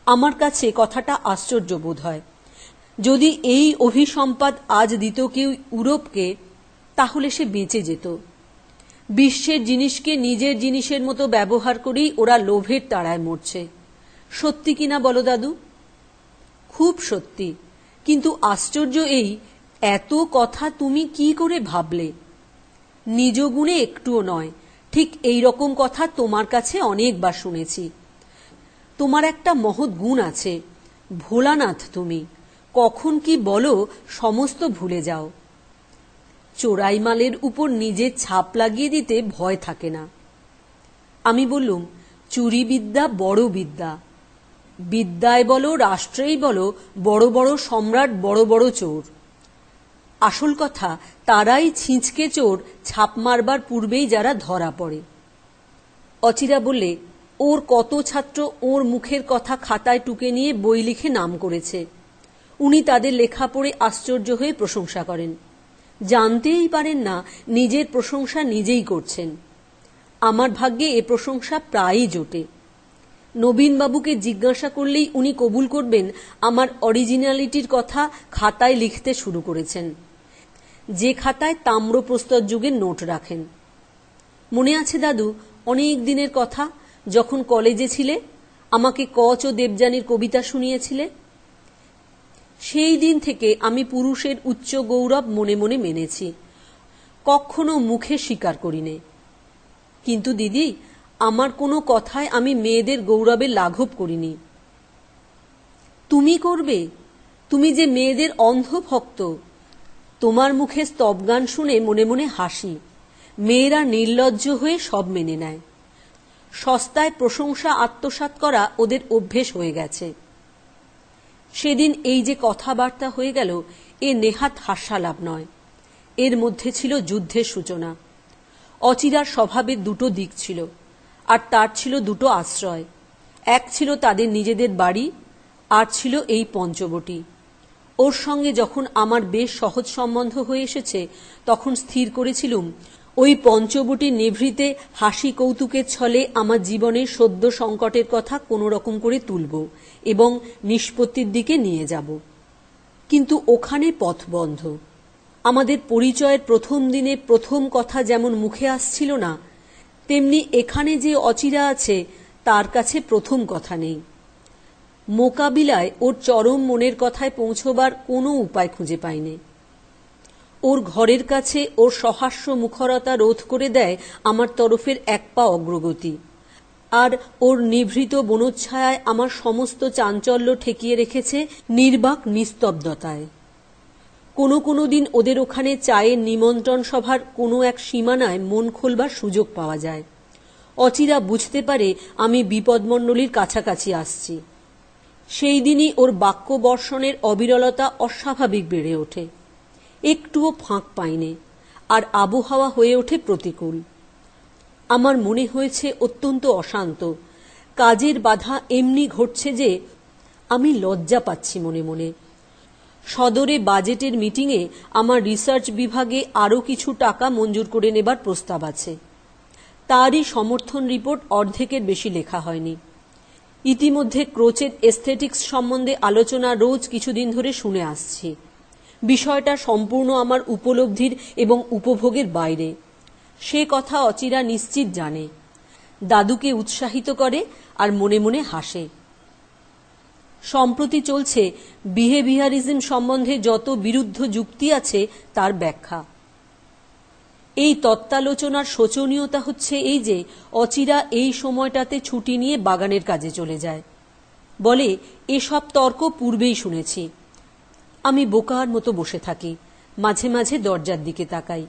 আমার কাছে কথাটা আশ্চর্য বোধ হয়। যদি এই অভিসম্পাদ আজ দিত কেউ ইউরোপকে, তাহলে সে বেঁচে যেত। বিশ্বের জিনিসকে নিজের জিনিসের মতো ব্যবহার করেই ওরা লোভের তাড়ায় মরছে। সত্যি কিনা বলো দাদু? খুব সত্যি। কিন্তু আশ্চর্য এই, এত কথা তুমি কি করে ভাবলে? নিজ গুণে একটুও নয়, ঠিক এই রকম কথা তোমার কাছে অনেকবার শুনেছি। তোমার একটা মহৎ গুণ আছে, ভোলানাথ তুমি, কখন কি বলো সমস্ত ভুলে যাও। চোরাই মালের উপর নিজের ছাপ লাগিয়ে দিতে ভয় থাকে না। আমি বললুম, চুরি বিদ্যা বড় বিদ্যা। বিদ্যায় বলো, রাষ্ট্রেই বলো, বড় বড় সম্রাট বড় বড় চোর। আসল কথা তারাই ছিঁচকে চোর ছাপ মারবার পূর্বেই যারা ধরা পড়ে। অচিরা বললে, ওর কত ছাত্র ওর মুখের কথা খাতায় টুকে নিয়ে বই লিখে নাম করেছে। উনি তাদের লেখা পড়ে আশ্চর্য হয়ে প্রশংসা করেন, জানতেই পারেন না নিজের প্রশংসা নিজেই করছেন। আমার ভাগ্যে এ প্রশংসা প্রায়ই জোটে। নবীনবাবুকে জিজ্ঞাসা করলেই উনি কবুল করবেন আমার অরিজিনালিটির কথা খাতায় লিখতে শুরু করেছেন, যে খাতায় তাম্রপ্রস্তর যুগের নোট রাখেন। মনে আছে দাদু, অনেক দিনের কথা, যখন কলেজে ছিলে, আমাকে কচ ও দেবযানীর কবিতা শুনিয়েছিলে। সেই দিন থেকে আমি পুরুষের উচ্চ গৌরব মনে মনে মেনেছি, কখনো মুখে স্বীকার করিনে। কিন্তু দিদি, আমার কোনো কথায় আমি মেয়েদের গৌরবের লাঘব করিনি। তুমি করবে? তুমি যে মেয়েদের অন্ধ ভক্ত। তোমার মুখে স্তবগান শুনে মনে মনে হাসি। মেয়েরা নির্লজ্জ হয়ে সব মেনে নেয়। সস্তায় প্রশংসা আত্মসাৎ করা ওদের অভ্যেস হয়ে গেছে। সেদিন এই যে কথাবার্তা হয়ে গেল, এ নেহাত হাস্যালাপ নয়, এর মধ্যে ছিল যুদ্ধের সূচনা। অচিরার স্বভাবের দুটো দিক ছিল, আর তার ছিল দুটো আশ্রয়। এক ছিল তাদের নিজেদের বাড়ি, আর ছিল এই পঞ্চবটী। ওর সঙ্গে যখন আমার বেশ সহজ সম্বন্ধ হয়ে এসেছে, তখন স্থির করেছিলুম ওই পঞ্চবটীর নেভৃতে হাসি কৌতুকের ছলে আমার জীবনের সদ্য সংকটের কথা কোনো রকম করে তুলব এবং নিষ্পত্তির দিকে নিয়ে যাব। কিন্তু ওখানে পথ বন্ধ। আমাদের পরিচয়ের প্রথম দিনে প্রথম কথা যেমন মুখে আসছিল না, তেমনি এখানে যে অচিরা আছে তার কাছে প্রথম কথা নেই। মোকাবিলায় ওর চরম মনের কথায় পৌঁছবার কোনো উপায় খুঁজে পাইনি। ওর ঘরের কাছে ওর সহাস্য মুখরতা রোধ করে দেয় আমার তরফের এক পা অগ্রগতি, আর ওর নিভৃত বনচ্ছায়ায় আমার সমস্ত চাঞ্চল্য ঠেকিয়ে রেখেছে নির্বাক নিস্তব্ধতায়। কোনো কোনো দিন ওদের ওখানে চায়ের নিমন্ত্রণ সভার কোনো এক সীমানায় মন খোলবার সুযোগ পাওয়া যায়। অচিরা বুঝতে পারে আমি বিপদমণ্ডলীর কাছাকাছি আসছি। সেই দিনই ওর বাক্য বর্ষণের অবিরলতা অস্বাভাবিক বেড়ে ওঠে। একটুও ফাঁক পাইনে, আর আবহাওয়া হয়ে ওঠে প্রতিকূল। আমার মনে হয়েছে অত্যন্ত অশান্ত। কাজের বাধা এমনি ঘটছে যে আমি লজ্জা পাচ্ছি মনে মনে। সদরে বাজেটের মিটিংয়ে আমার রিসার্চ বিভাগে আরও কিছু টাকা মঞ্জুর করে নেবার প্রস্তাব আছে। তারই সমর্থন রিপোর্ট অর্ধেকের বেশি লেখা হয়নি। ইতিমধ্যে ক্রোচের এস্থেটিক্স সম্বন্ধে আলোচনা রোজ কিছুদিন ধরে শুনে আসছি। বিষয়টা সম্পূর্ণ আমার উপলব্ধির এবং উপভোগের বাইরে। সে কথা অচিরা নিশ্চিত জানে। দাদুকে উৎসাহিত করে আর মনে মনে হাসে। সম্প্রতি চলছে বিহেভিয়ারিজম সম্বন্ধে যত বিরুদ্ধ যুক্তি আছে তার ব্যাখ্যা। এই তত্ত্বালোচনার শোচনীয়তা হচ্ছে এই যে অচিরা এই সময়টাতে ছুটি নিয়ে বাগানের কাজে চলে যায়। বলে, এসব তর্ক পূর্বেই শুনেছি। আমি বোকার মতো বসে থাকি, মাঝে মাঝে দরজার দিকে তাকাই।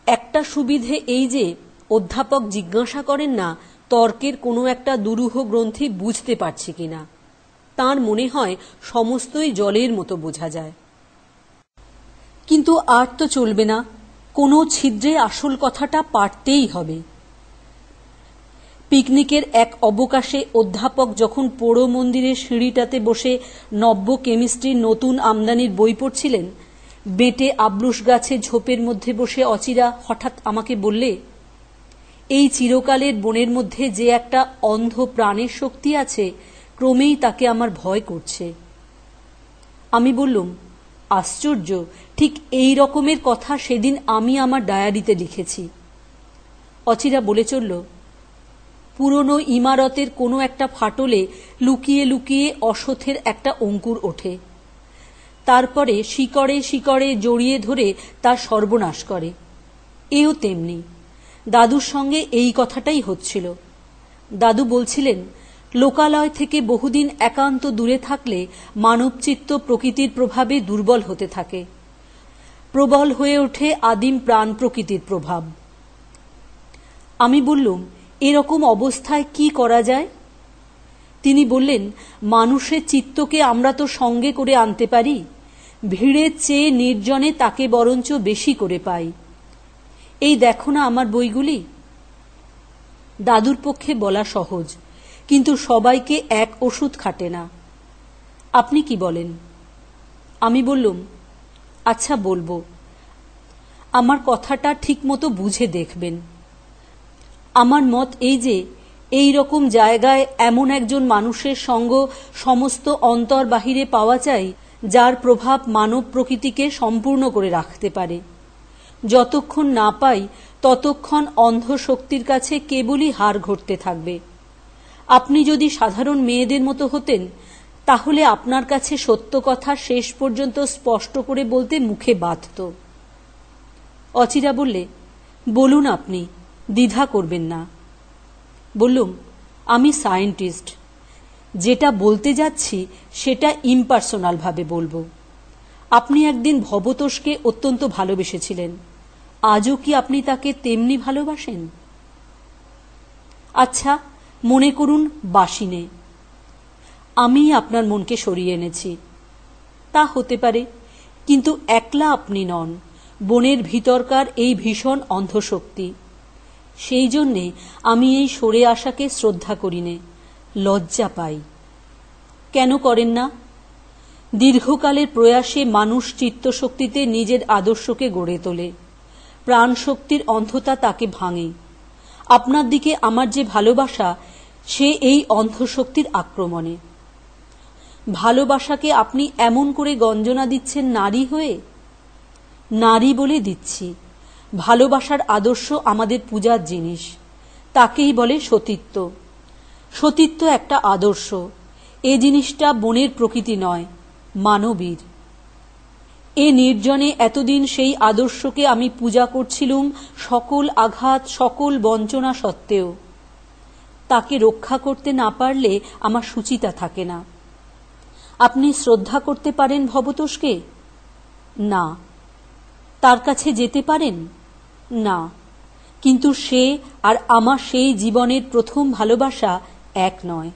একটা সুবিধে এই যে অধ্যাপক জিজ্ঞাসা করেন না তর্কের কোনো একটা দুরূহ গ্রন্থি বুঝতে পারছি কিনা। তাঁর মনে হয় সমস্তই জলের মতো বোঝা যায়। কিন্তু আর তো চলবে না, কোনো ছিদ্রে আসল কথাটা পারতেই হবে। পিকনিকের এক অবকাশে অধ্যাপক যখন পোড়ো মন্দিরের সিঁড়িটাতে বসে নব্য কেমিস্ট্রির নতুন আমদানির বই পড়ছিলেন, বেঁটে আবলুস গাছে ঝোপের মধ্যে বসে অচিরা হঠাৎ আমাকে বললে, এই চিরকালের বনের মধ্যে যে একটা অন্ধ প্রাণের শক্তি আছে, ক্রমেই তাকে আমার ভয় করছে। আমি বললুম, আশ্চর্য, ঠিক এই রকমের কথা সেদিন আমি আমার ডায়ারিতে লিখেছি। অচিরা বলে চলল, পুরনো ইমারতের কোনো একটা ফাটলে লুকিয়ে লুকিয়ে অসথের একটা অঙ্কুর ওঠে, তারপরে শিকড়ে শিকড়ে জড়িয়ে ধরে তার সর্বনাশ করে। এও তেমনি দাদুর সঙ্গে এই কথাটাই হচ্ছিল। দাদু বলছিলেন, লোকালয় থেকে বহুদিন একান্ত দূরে থাকলে মানবচিত্ত প্রকৃতির প্রভাবে দুর্বল হতে থাকে, প্রবল হয়ে ওঠে আদিম প্রাণ প্রকৃতির প্রভাব। আমি বললুম, এরকম অবস্থায় কি করা যায়? তিনি বললেন, মানুষের চিত্তকে আমরা তো সঙ্গে করে আনতে পারি, ভিড়ের চেয়ে নির্জনে তাকে বরঞ্চ বেশি করে পাই। এই দেখো না আমার বইগুলি। দাদুর পক্ষে বলা সহজ, কিন্তু সবাইকে এক ওষুধ খাটে না। আপনি কি বলেন? আমি বললুম, আচ্ছা বলবো, আমার কথাটা ঠিক মতো বুঝে দেখবেন। আমার মত এই যে, এই রকম জায়গায় এমন একজন মানুষের সঙ্গ সমস্ত অন্তর বাহিরে পাওয়া চাই, যার প্রভাব মানব প্রকৃতিকে সম্পূর্ণ করে রাখতে পারে। যতক্ষণ না পাই ততক্ষণ অন্ধ শক্তির কাছে কেবলই হার ঘটতে থাকবে। আপনি যদি সাধারণ মেয়েদের মতো হতেন, তাহলে আপনার কাছে সত্য কথা শেষ পর্যন্ত স্পষ্ট করে বলতে মুখে বাধত। অচিরা বললে, বলুন আপনি, দ্বিধা করবেন না। বললুম, আমি সায়েন্টিস্ট, যেটা বলতে যাচ্ছি সেটা ইম্পার্সোনাল ভাবে বলবো। আপনি একদিন ভবতোষকে অত্যন্ত ভালোবেসেছিলেন, আজও কি আপনি তাকে তেমনি ভালোবাসেন? আচ্ছা, মনে করুন বাসিনে আমি আপনার মনকে সরিয়ে এনেছি। তা হতে পারে, কিন্তু একলা আপনি নন, বনের ভিতরকার এই ভীষণ অন্ধশক্তি। সেই জন্যে আমি এই সরে আসাকে শ্রদ্ধা করি নে, লজ্জা পাই। কেন করেন না? দীর্ঘকালের প্রয়াসে মানুষ চিত্তশক্তিতে নিজের আদর্শকে গড়ে তোলে, প্রাণশক্তির অন্ধতা তাকে ভাঙে। আপনার দিকে আমার যে ভালোবাসা, সে এই অন্ধশক্তির আক্রমণে। ভালোবাসাকে আপনি এমন করে গঞ্জনা দিচ্ছেন নারী হয়ে। নারী বলে দিচ্ছি, ভালোবাসার আদর্শ আমাদের পূজার জিনিস, তাকেই বলে সতীত্ব। সতীত্ব একটা আদর্শ, এ জিনিসটা বনের প্রকৃতি নয়, মানবীর। এ নির্জনে এতদিন সেই আদর্শকে আমি পূজা করছিলুম সকল আঘাত, সকল বঞ্চনা সত্ত্বেও। তাকে রক্ষা করতে না পারলে আমার সুচিতা থাকে না। আপনি শ্রদ্ধা করতে পারেন ভবতোষকে? না। তার কাছে যেতে পারেন? না। কিন্তু সে আর আমার সেই জীবনের প্রথম ভালোবাসা এক নয়।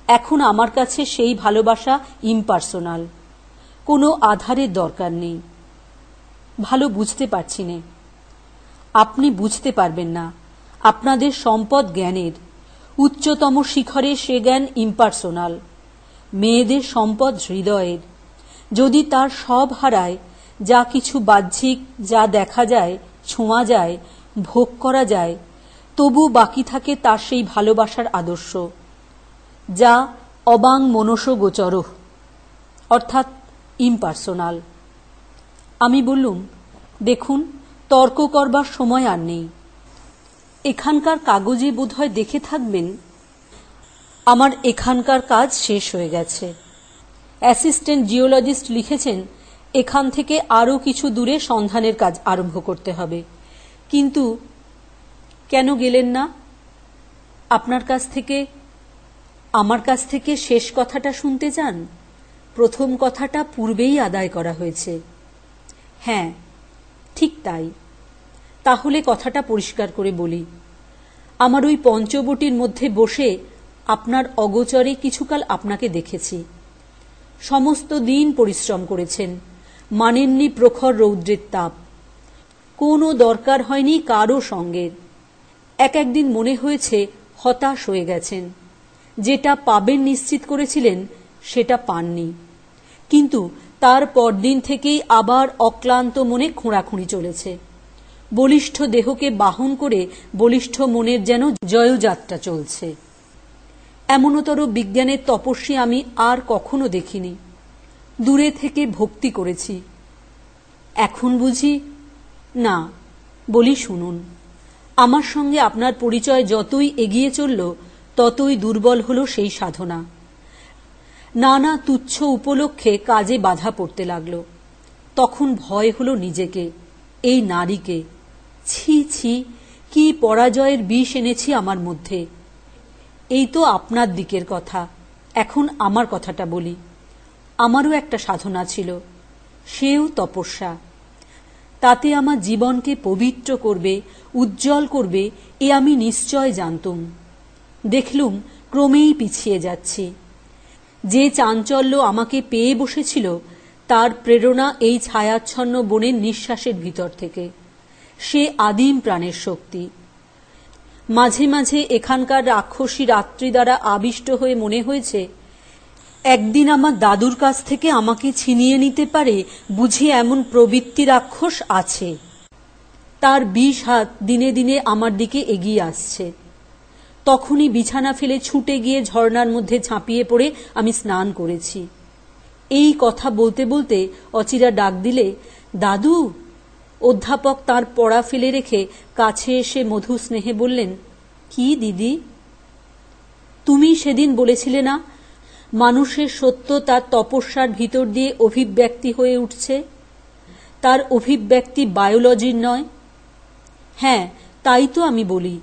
এখন আমার কাছে সেই ভালোবাসা ইম্পার্সোনাল, কোনো আধারের দরকার নেই। ভালো বুঝতে পারছি নে। আপনি বুঝতে পারবেন না, আপনাদের সম্পদ জ্ঞানের, উচ্চতম শিখরে সে জ্ঞান ইম্পার্সোনাল। মেয়েদের সম্পদ হৃদয়ের। যদি তার সব হারায়, যা কিছু বাহ্যিক, যা দেখা যায়, ছোঁয়া যায়, ভোগ করা যায়, তবু বাকি থাকে তার সেই ভালোবাসার আদর্শ, যা অবাং মনস গোচর, অর্থাৎ ইম্পার্সোনাল। আমি বললুম, দেখুন, তর্ক করবার সময় আর নেই। এখানকার কাগজে বোধহয় দেখে থাকবেন, আমার এখানকার কাজ শেষ হয়ে গেছে। অ্যাসিস্ট্যান্ট জিওলজিস্ট লিখেছেন, এখান থেকে আরও কিছু দূরে সন্ধানের কাজ আরম্ভ করতে হবে। কিন্তু কেন গেলেন না? আপনার কাছ থেকে, আমার কাছ থেকে শেষ কথাটা শুনতে চান? প্রথম কথাটা পূর্বেই আদায় করা হয়েছে। হ্যাঁ, ঠিক তাই। তাহলে কথাটা পরিষ্কার করে বলি। আমার ওই পঞ্চবটির মধ্যে বসে আপনার অগোচরে কিছুকাল আপনাকে দেখেছি। সমস্ত দিন পরিশ্রম করেছেন, মানেননি প্রখর রৌদ্রের তাপ। কোনো দরকার হয়নি কারো সঙ্গের। এক একদিন মনে হয়েছে হতাশ হয়ে গেছেন। যেটা পাবেন নিশ্চিত করেছিলেন, সেটা পাননি। কিন্তু তার পরদিন থেকেই আবার অক্লান্ত মনে খোঁড়াখুঁড়ি চলেছে। বলিষ্ঠ দেহকে বাহন করে বলিষ্ঠ মনের যেন জয়যাত্রা চলছে। এমনতর বিজ্ঞানের তপস্বী আমি আর কখনো দেখিনি। দূরে থেকে ভক্তি করেছি। এখন বুঝি না। বলি শুনুন, আমার সঙ্গে আপনার পরিচয় যতই এগিয়ে চলল, ততই দুর্বল হল সেই সাধনা। নানা তুচ্ছ উপলক্ষে কাজে বাধা পড়তে লাগল। তখন ভয় হল নিজেকে, এই নারীকে। ছি ছি, কি পরাজয়ের বিষ এনেছি আমার মধ্যে। এই তো আপনার দিকের কথা, এখন আমার কথাটা বলি। আমারও একটা সাধনা ছিল, সেও তপস্যা। তাতে আমার জীবনকে পবিত্র করবে, উজ্জ্বল করবে, এ আমি নিশ্চয় জানতুম। দেখলুম ক্রমেই পিছিয়ে যাচ্ছি। যে চাঞ্চল্য আমাকে পেয়ে বসেছিল তার প্রেরণা এই ছায়াচ্ছন্ন বনের নিঃশ্বাসের ভিতর থেকে। সে আদিম প্রাণের শক্তি। মাঝে মাঝে এখানকার রাক্ষসী রাত্রি দ্বারা আবিষ্ট হয়ে মনে হয়েছে একদিন আমার দাদুর কাছ থেকে আমাকে ছিনিয়ে নিতে পারে বুঝি এমন প্রবৃত্তি রাক্ষস আছে। তার ২০ হাত দিনে দিনে আমার দিকে এগিয়ে আসছে। তখনই বিছানা ফেলে ছুটে গিয়ে ঝর্ণার মধ্যে ঝাঁপিয়ে পড়ে আমি স্নান করেছি। এই কথা বলতে বলতে অচিরা ডাক দিলে, দাদু। অধ্যাপক তার পড়া ফেলে রেখে কাছে এসে মধু স্নেহে বললেন, কি দিদি? তুমি সেদিন বলেছিলে না মানুষের সত্য তার তপস্যার ভিতর দিয়ে অভিব্যক্তি হয়ে উঠছে, তার অভিব্যক্তি বায়োলজির নয়। হ্যাঁ, তাই তো আমি বলি।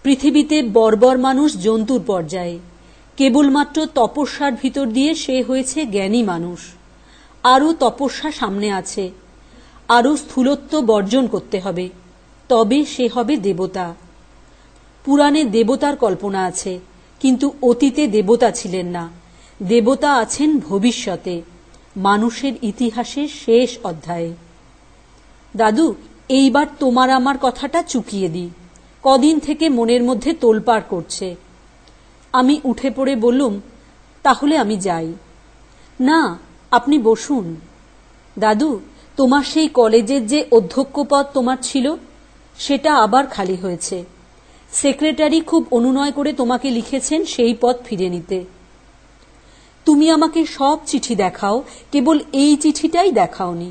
পৃথিবীতে বর্বর মানুষ জন্তুর পর্যায়ে, কেবলমাত্র তপস্যার ভিতর দিয়ে সে হয়েছে জ্ঞানী মানুষ। আরও তপস্যা সামনে আছে, আরও স্থূলত্ব বর্জন করতে হবে, তবে সে হবে দেবতা। পুরাণে দেবতার কল্পনা আছে, কিন্তু অতীতে দেবতা ছিলেন না। দেবতা আছেন ভবিষ্যতে, মানুষের ইতিহাসের শেষ অধ্যায়ে। দাদু, এইবার তোমার আমার কথাটা চুকিয়ে দিই, কদিন থেকে মনের মধ্যে তোলপাড় করছে। আমি উঠে পড়ে বললুম, তাহলে আমি যাই। না, আপনি বসুন। দাদু, তোমার সেই কলেজের যে অধ্যক্ষ পদ তোমার ছিল, সেটা আবার খালি হয়েছে। সেক্রেটারি খুব অনুনয় করে তোমাকে লিখেছেন সেই পদ ফিরে নিতে। তুমি আমাকে সব চিঠি দেখাও, কেবল এই চিঠিটাই দেখাওনি।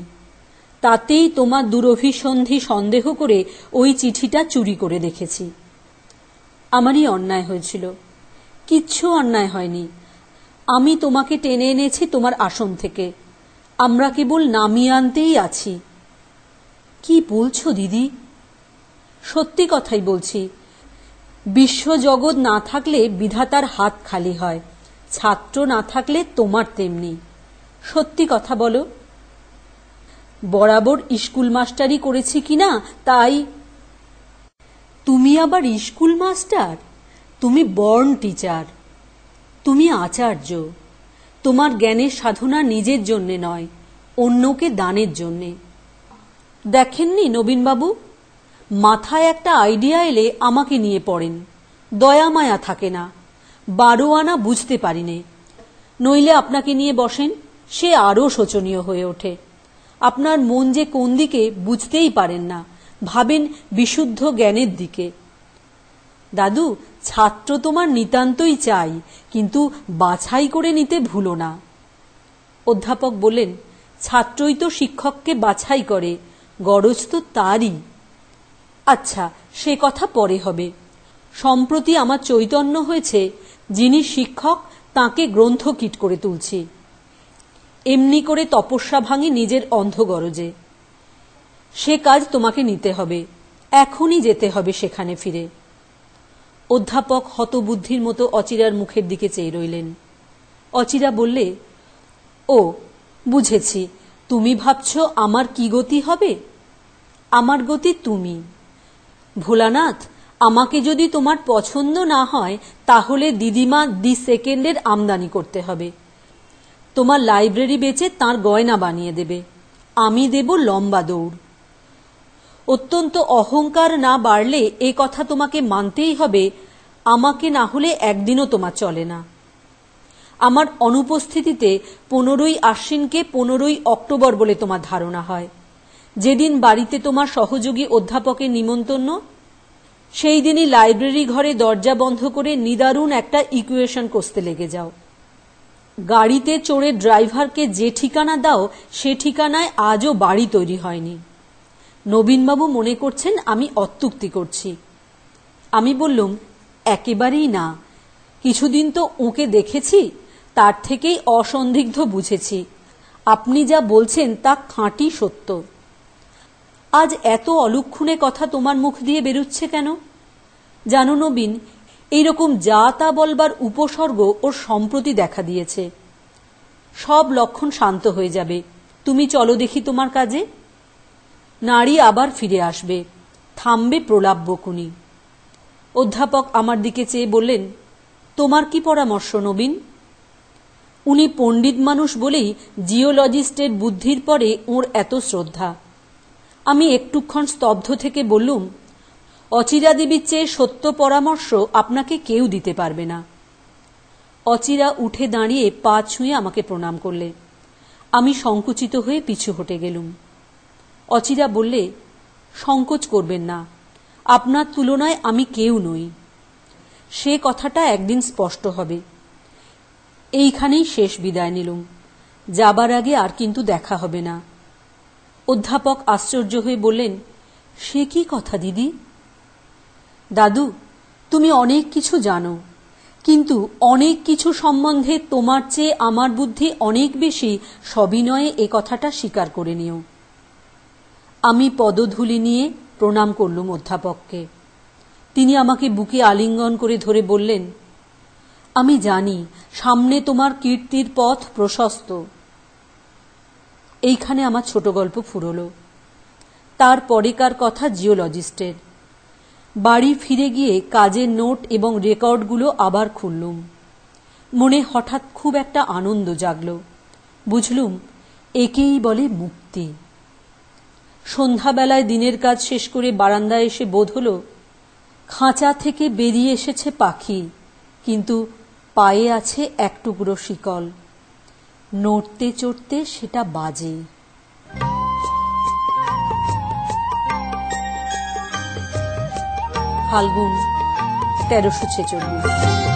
তাতেই তোমার দুরভিসন্ধি সন্দেহ করে ওই চিঠিটা চুরি করে দেখেছি। আমারই অন্যায় হয়েছিল। কিচ্ছু অন্যায় হয়নি। আমি তোমাকে টেনে এনেছি তোমার আসন থেকে, আমরা কেবল নামিয়ে আনতেই আছি। কি বলছো দিদি? সত্যি কথাই বলছি। বিশ্বজগৎ না থাকলে বিধাতার হাত খালি হয়, ছাত্র না থাকলে তোমার তেমনি। সত্যি কথা বলো। বরাবর স্কুল মাস্টারি করেছি কিনা তাই। তুমি আবার স্কুল মাস্টার? তুমি বর্ন টিচার, তুমি আচার্য। তোমার জ্ঞানের সাধনা নিজের জন্যে নয়, অন্যকে দানের জন্যে। দেখেননি নবীনবাবু, মাথায় একটা আইডিয়া এলে আমাকে নিয়ে পড়েন, দয়া মায়া থাকে না। 12 আনা বুঝতে পারিনে, নইলে আপনাকে নিয়ে বসেন, সে আরও শোচনীয় হয়ে ওঠে। আপনার মন যে কোন দিকে বুঝতেই পারেন না, ভাবেন বিশুদ্ধ জ্ঞানের দিকে। দাদু, ছাত্র তোমার নিতান্তই চাই, কিন্তু বাছাই করে নিতে ভুলো না। অধ্যাপক বললেন, ছাত্রই তো শিক্ষককে বাছাই করে, গরজ তো তারই। আচ্ছা, সে কথা পরে হবে। সম্প্রতি আমার চৈতন্য হয়েছে, যিনি শিক্ষক তাঁকে গ্রন্থকীট করে তুলছি। এমনি করে তপস্যা ভাঙি নিজের অন্ধ গরজে। সে কাজ তোমাকে নিতে হবে, এখনই যেতে হবে সেখানে ফিরে। অধ্যাপক হতবুদ্ধির মতো অচিরার মুখের দিকে চেয়ে রইলেন। অচিরা বললে, ও বুঝেছি, তুমি ভাবছ আমার কি গতি হবে? আমার গতি তুমি। ভোলানাথ, আমাকে যদি তোমার পছন্দ না হয় তাহলে দিদিমা দি সেকেন্ডের আমদানি করতে হবে। তোমার লাইব্রেরি বেচে তার গয়না বানিয়ে দেবে, আমি দেব লম্বা দৌড়। অত্যন্ত অহংকার না বাড়লে এ কথা তোমাকে মানতেই হবে, আমাকে না হলে একদিনও তোমার চলে না। আমার অনুপস্থিতিতে 15ই আশ্বিনকে 15ই অক্টোবর বলে তোমার ধারণা হয়। যেদিন বাড়িতে তোমার সহযোগী অধ্যাপকের নিমন্ত্রণ, সেই দিনই লাইব্রেরি ঘরে দরজা বন্ধ করে নিদারুণ একটা ইকুয়েশন কষতে লেগে যাও। গাড়িতে চড়ে ড্রাইভারকে যে ঠিকানা দাও সে ঠিকানায় আজও বাড়ি তৈরি হয়নি। নবীনবাবু মনে করছেন আমি অত্যুক্তি করছি। আমি বললুম, একেবারেই না, কিছুদিন তো ওকে দেখেছি, তার থেকেই অসন্দিগ্ধ বুঝেছি আপনি যা বলছেন তা খাঁটি সত্য। আজ এত অলক্ষণে কথা তোমার মুখ দিয়ে বেরুচ্ছে কেন? জানো নবীন, এইরকম যা তা বলবার উপসর্গ ওর সম্প্রতি দেখা দিয়েছে। সব লক্ষণ শান্ত হয়ে যাবে, তুমি চলো দেখি তোমার কাজে। নারী আবার ফিরে আসবে, থামবে প্রলাপ বকুনি। অধ্যাপক আমার দিকে চেয়ে বললেন, তোমার কি পরামর্শ নবীন? উনি পণ্ডিত মানুষ বলেই জিওলজিস্টের বুদ্ধির পরে ওর এত শ্রদ্ধা। আমি একটুক্ষণ স্তব্ধ থেকে বললুম, অচিরা দেবীর চেয়ে সত্য পরামর্শ আপনাকে কেউ দিতে পারবে না। অচিরা উঠে দাঁড়িয়ে পা ছুঁয়ে আমাকে প্রণাম করলে। আমি সংকুচিত হয়ে পিছু হটে গেলুম। অচিরা বললে, সংকোচ করবেন না, আপনার তুলনায় আমি কেউ নই। সে কথাটা একদিন স্পষ্ট হবে। এইখানেই শেষ বিদায় নিলুম। যাবার আগে আর কিন্তু দেখা হবে না। অধ্যাপক আশ্চর্য হয়ে বললেন, সে কি কথা দিদি? দাদু, তুমি অনেক কিছু জানো, কিন্তু অনেক কিছু সম্বন্ধে তোমার চেয়ে আমার বুদ্ধি অনেক বেশি সবিনয়ে এ কথাটা স্বীকার করে নিও। আমি পদধূলি নিয়ে প্রণাম করলুম অধ্যাপককে। তিনি আমাকে বুকে আলিঙ্গন করে ধরে বললেন, আমি জানি সামনে তোমার কীর্তির পথ প্রশস্ত। এইখানে আমার ছোট গল্প ফুরোলো। তার পরেকার কথা জিওলজিস্টের। বাড়ি ফিরে গিয়ে কাজের নোট এবং রেকর্ডগুলো আবার খুললুম। মনে হঠাৎ খুব একটা আনন্দ জাগল। বুঝলুম একেই বলে মুক্তি। সন্ধ্যাবেলায় দিনের কাজ শেষ করে বারান্দায় এসে বোধ হলো খাঁচা থেকে বেরিয়ে এসেছে পাখি, কিন্তু পায়ে আছে এক টুকরো শিকল। নড়তে চড়তে সেটা বাজে। ফাল্গুন ১৩৪৬।